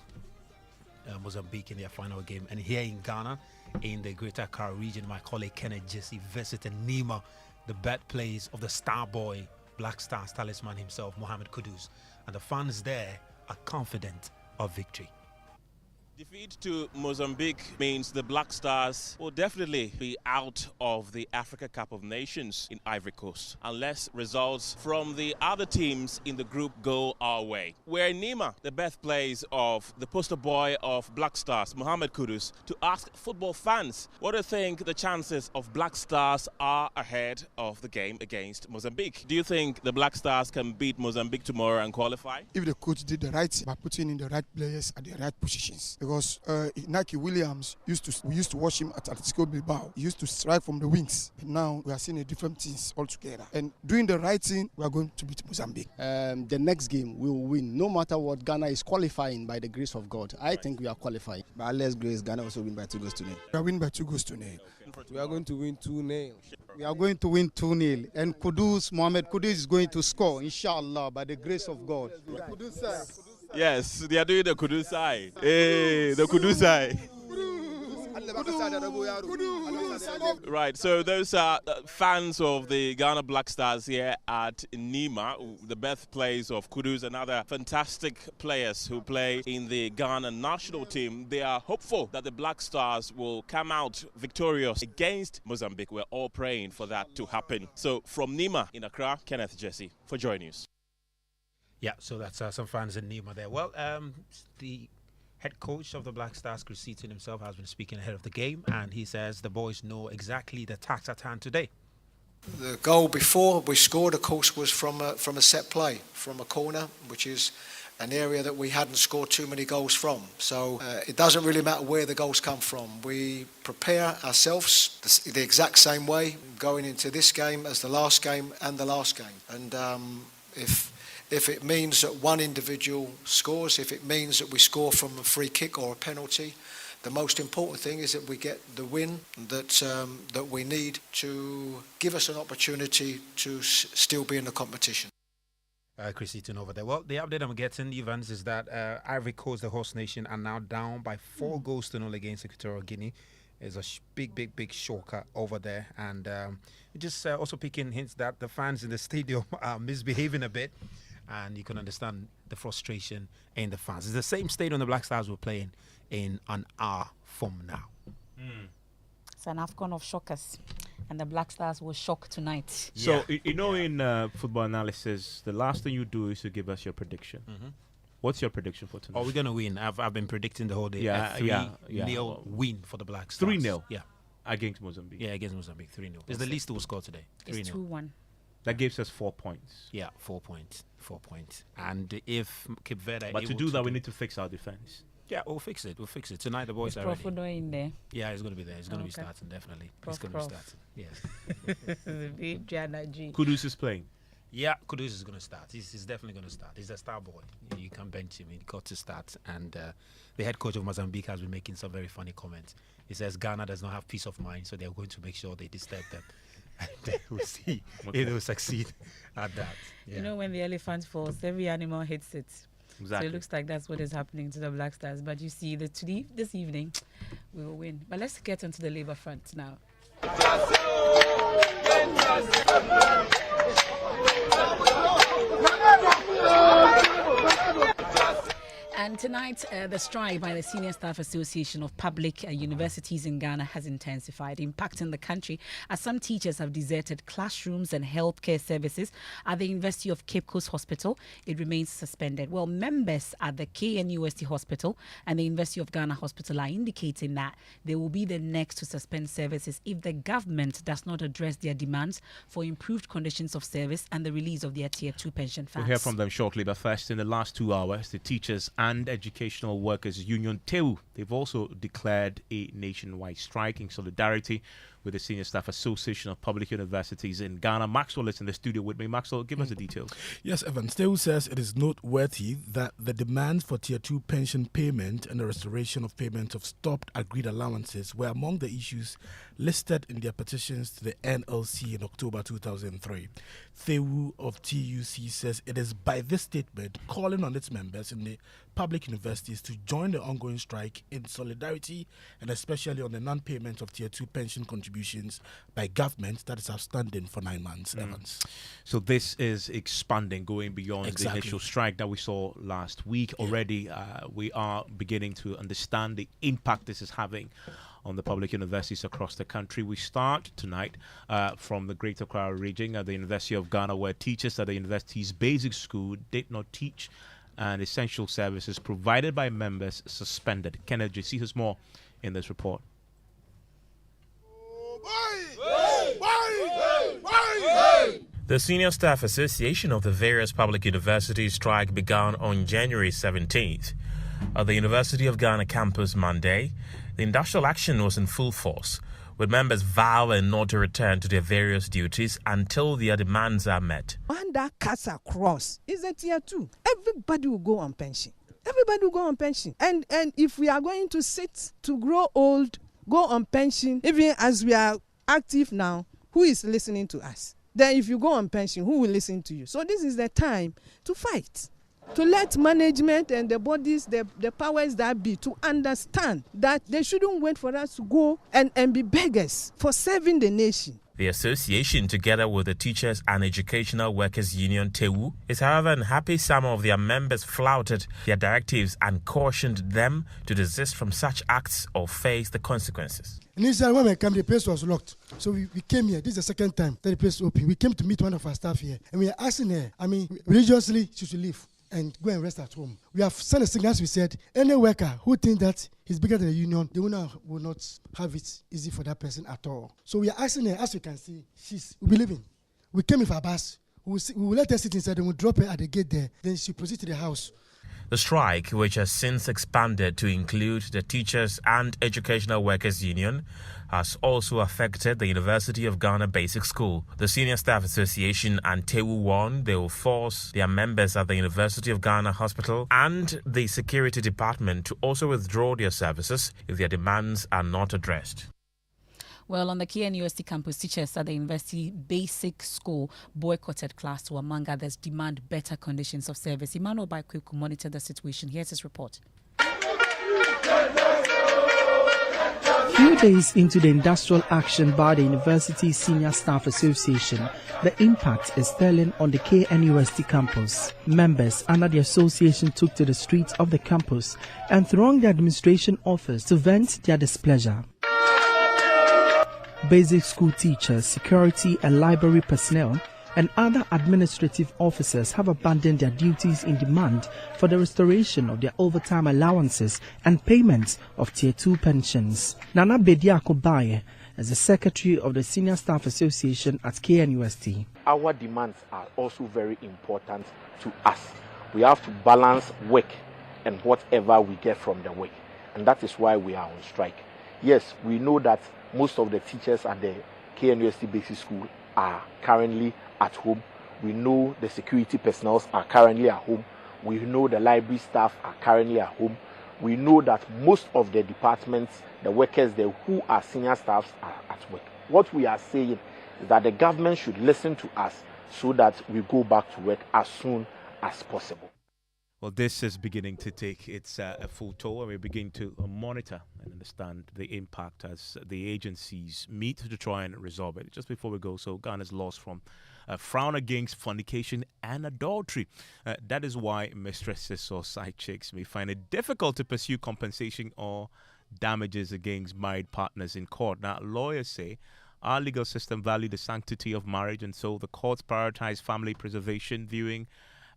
Mozambique in their final game. And here in Ghana, in the Greater Accra region, my colleague Kenneth Jesse visited Nima, the birthplace of the star boy, Black Stars talisman himself, Mohamed Kudus. And the fans there are confident of victory. Defeat to Mozambique means the Black Stars will definitely be out of the Africa Cup of Nations in Ivory Coast unless results from the other teams in the group go our way. We're in Nima, the birthplace of the poster boy of Black Stars, Mohamed Kudus, to ask football fans what do you think the chances of Black Stars are ahead of the game against Mozambique. Do you think the Black Stars can beat Mozambique tomorrow and qualify? If the coach did the right thing by putting in the right players at the right positions. Because Nike Williams we used to watch him at Atletico Bilbao. He used to strike from the wings. But now we are seeing a different things altogether. And doing the right thing, we are going to beat Mozambique. The next game we will win. No matter what, Ghana is qualifying by the grace of God. I think we are qualifying. By Allah's grace, Ghana also win by 2 goals to nil. We are winning by 2 goals to nil. We are going to win 2-0. We are going to win 2-0. And Mohamed Kudus is going to score, inshallah, by the grace of God. Yes, they are doing the Kudusai. Hey, the Kudusai. Right, so those are fans of the Ghana Black Stars here at Nima, the birthplace of Kudus and other fantastic players who play in the Ghana national team. They are hopeful that the Black Stars will come out victorious against Mozambique. We're all praying for that to happen. So from Nima in Accra, Kenneth Jesse for Joy News. Yeah, so that's some fans in Nima there. Well, the head coach of the Black Stars, Chris Seaton himself, has been speaking ahead of the game, and he says the boys know exactly the task at hand today. The goal before we scored, of course, was from a set play, from a corner, which is an area that we hadn't scored too many goals from. So it doesn't really matter where the goals come from. We prepare ourselves the exact same way going into this game as the last game and the last game. And if it means that one individual scores, if it means that we score from a free kick or a penalty, the most important thing is that we get the win that we need to give us an opportunity to still be in the competition. Chris Eaton over there. Well, the update I'm getting, Evans, is that Ivory Coast, the host nation, are now down by 4 goals to 0 against Equatorial Guinea. It's a big shocker over there. And just also picking hints that the fans in the stadium are misbehaving a bit. And you can understand the frustration in the fans. It's the same stadium the Black Stars were playing in an hour from now. It's an AFCON of shockers. And the Black Stars will shock tonight. So, in football analysis, the last thing you do is to give us your prediction. What's your prediction for tonight? Oh, we're going to win. I've been predicting the whole day. Yeah, 3-0 win for the Black Stars. 3-0? Yeah. Against Mozambique? Yeah, against Mozambique, 3-0. It's the least we'll score today. 3-0. It's 2-1. That gives us 4 points. Yeah, 4 points. 4 points. And if Cape Verde... But to do that, we need to fix our defense. Yeah, we'll fix it. Tonight, the boys are ready. Prof in there? Yeah, he's going to be there. He's going to be starting, definitely. He's going to be starting. Yes. Kudus is playing. Yeah, Kudus is going to start. He's definitely going to start. He's a star boy. You can't bench him. He got to start. And the head coach of Mozambique has been making some very funny comments. He says Ghana does not have peace of mind, so they're going to make sure they disturb them. And then we'll see if they'll succeed at that. Yeah. You know, when the elephant falls, every animal hits it. Exactly. So it looks like that's what is happening to the Black Stars. But you see, this evening, we will win. But let's get onto the Labour front now. And tonight, the strike by the Senior Staff Association of Public Universities in Ghana has intensified, impacting the country as some teachers have deserted classrooms and healthcare services at the University of Cape Coast Hospital. It remains suspended. Well, members at the KNUST Hospital and the University of Ghana Hospital are indicating that they will be the next to suspend services if the government does not address their demands for improved conditions of service and the release of their Tier 2 pension funds. We'll hear from them shortly, but first, in the last 2 hours, the teachers and Educational Workers Union TEU, they've also declared a nationwide strike in solidarity with the Senior Staff Association of Public Universities in Ghana. Maxwell is in the studio with me. Maxwell, give us the details. Yes, Evan. TEU says it is noteworthy that the demands for Tier 2 pension payment and the restoration of payment of stopped agreed allowances were among the issues listed in their petitions to the NLC in October 2003. TEU of TUC says it is by this statement calling on its members in the public universities to join the ongoing strike in solidarity and especially on the non-payment of Tier 2 pension contributions contributions by government that is outstanding for 9 months, Evans. So this is expanding, going beyond Exactly. the initial strike that we saw last week. Already, we are beginning to understand the impact this is having on the public universities across the country. We start tonight from the Greater Accra region at the University of Ghana, where teachers at the university's basic school did not teach and essential services provided by members suspended. Kenneth J.C. has more in this report. The Senior Staff Association of the various public universities strike began on January 17th. At the University of Ghana campus Monday, the industrial action was in full force, with members vowing not to return to their various duties until their demands are met. When that cuts across, is a tier 2. Everybody will go on pension. Everybody will go on pension. And if we are going to sit to grow old, go on pension, even as we are active now, who is listening to us? Then if you go on pension, who will listen to you? So this is the time to fight, to let management and the bodies, the powers that be, to understand that they shouldn't wait for us to go and be beggars for serving the nation. The association, together with the Teachers and Educational Workers Union TEWU, is however unhappy some of their members flouted their directives and cautioned them to desist from such acts or face the consequences. Initially, when we came, the place was locked. So we came here. This is the second time that the place opened. We came to meet one of our staff here. And we are asking her, religiously, she should leave and go and rest at home. We have sent a signal, as we said, any worker who thinks that he's bigger than the union, the owner will not have it easy for that person at all. So we are asking her, as you can see, we'll be leaving. We came with our bus. We will let her sit inside and we'll drop her at the gate there. Then she proceeds to the house. The strike, which has since expanded to include the Teachers and Educational Workers Union, has also affected the University of Ghana Basic School. The Senior Staff Association and TEWU warn they will force their members at the University of Ghana Hospital and the Security Department to also withdraw their services if their demands are not addressed. Well, on the KNUST campus, teachers at the university basic school boycotted class to, among others, demand better conditions of service. Emmanuel Baikweku monitored the situation. Here's his report. Few days into the industrial action by the University Senior Staff Association, the impact is telling on the KNUST campus. Members under the association took to the streets of the campus and thronged the administration office to vent their displeasure. Basic school teachers, security and library personnel, and other administrative officers have abandoned their duties in demand for the restoration of their overtime allowances and payments of Tier 2 pensions. Nana Bediako Baye is the secretary of the Senior Staff Association at KNUST. Our demands are also very important to us. We have to balance work and whatever we get from the work, and that is why we are on strike. Yes, we know that most of the teachers at the KNUST Basic School are currently at home. We know the security personnel are currently at home. We know the library staff are currently at home. We know that most of the departments, the workers there who are senior staffs are at work. What we are saying is that the government should listen to us so that we go back to work as soon as possible. Well, this is beginning to take its a full toll, and we begin to monitor and understand the impact as the agencies meet to try and resolve it. Just before we go, so Ghana's laws from frown against fornication and adultery. That is why mistresses or side chicks may find it difficult to pursue compensation or damages against married partners in court. Now, lawyers say our legal system values the sanctity of marriage, and so the courts prioritize family preservation, viewing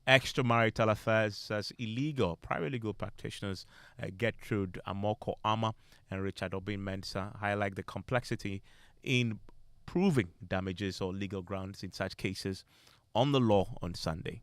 extramarital affairs as illegal. Private legal practitioners Gertrude Amoko Ama and Richard Obin Mensah highlight the complexity in proving damages or legal grounds in such cases on the law on Sunday.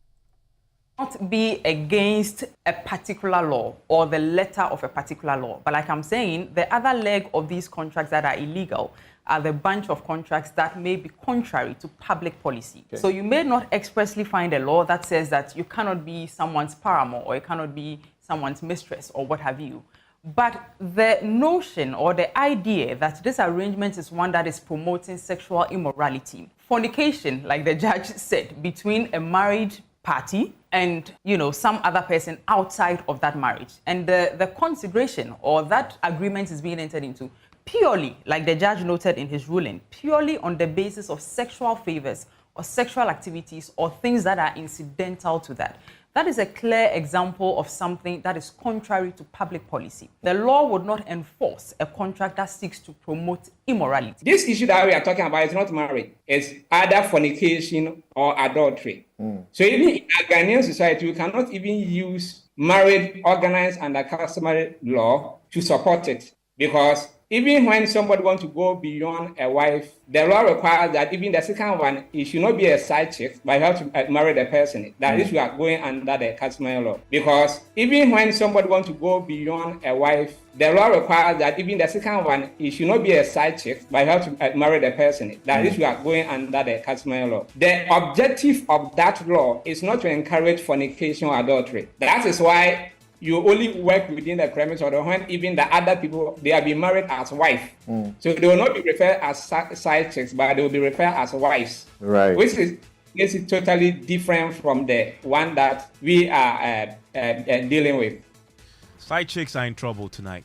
Not be against a particular law or the letter of a particular law, but like I'm saying, the other leg of these contracts that are illegal are the bunch of contracts that may be contrary to public policy. Okay. So you may not expressly find a law that says that you cannot be someone's paramour or you cannot be someone's mistress or what have you. But the notion or the idea that this arrangement is one that is promoting sexual immorality, fornication, like the judge said, between a married party and, some other person outside of that marriage. And the consideration or that agreement is being entered into purely, like the judge noted in his ruling, purely on the basis of sexual favors or sexual activities or things that are incidental to that. That is a clear example of something that is contrary to public policy. The law would not enforce a contract that seeks to promote immorality. This issue that we are talking about is not marriage. It's either fornication or adultery. So even in our Ghanaian society, we cannot even use marriage organized under customary law to support it, because even when somebody wants to go beyond a wife, the law requires that even the second one, it should not be a side chick, but you have to marry the person. That is, we are going under the customary law. Because even when somebody wants to go beyond a wife, the law requires that even the second one, it should not be a side chick, but you have to marry the person. That is, we are going under the customary law. The objective of that law is not to encourage fornication or adultery. That is why you only work within the premise of the when even the other people, they have been married as wife. So they will not be referred as side chicks, but they will be referred as wives. Right. Which is totally different from the one that we are dealing with. Side chicks are in trouble tonight.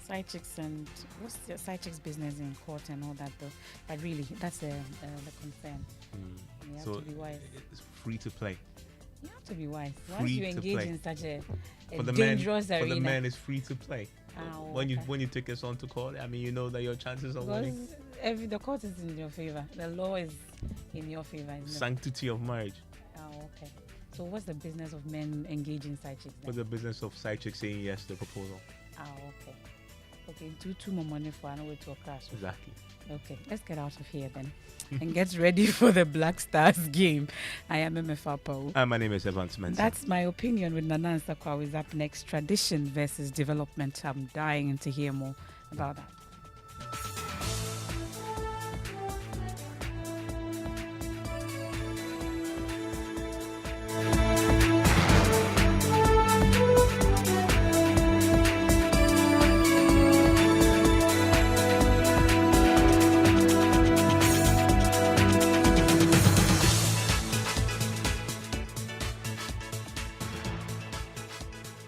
Side chicks, and what's the side chicks business in court and all that though? But really, that's the concern. You have So to be wise. it's free to play. You have to be wise. Once Free you to engage play. in such a For the dangerous men, arena. for the men, it's free to play. Oh, When you take us on to court, I mean, you know that your chances of winning. Because the court is in your favor. The law is in your favor. Isn't it? Sanctity of marriage. Oh, okay. So what's the business of men engaging side chicks then? What's the business of side chicks saying yes to the proposal? Oh, okay. Okay, do two more money for another way to a crash. Exactly. Okay, let's get out of here then and get ready for the Black Stars game. I am Emefa Apawu. And my name is Mensah. That's my opinion with Nana Nsakwa is up next. Tradition versus development. I'm dying to hear more about that.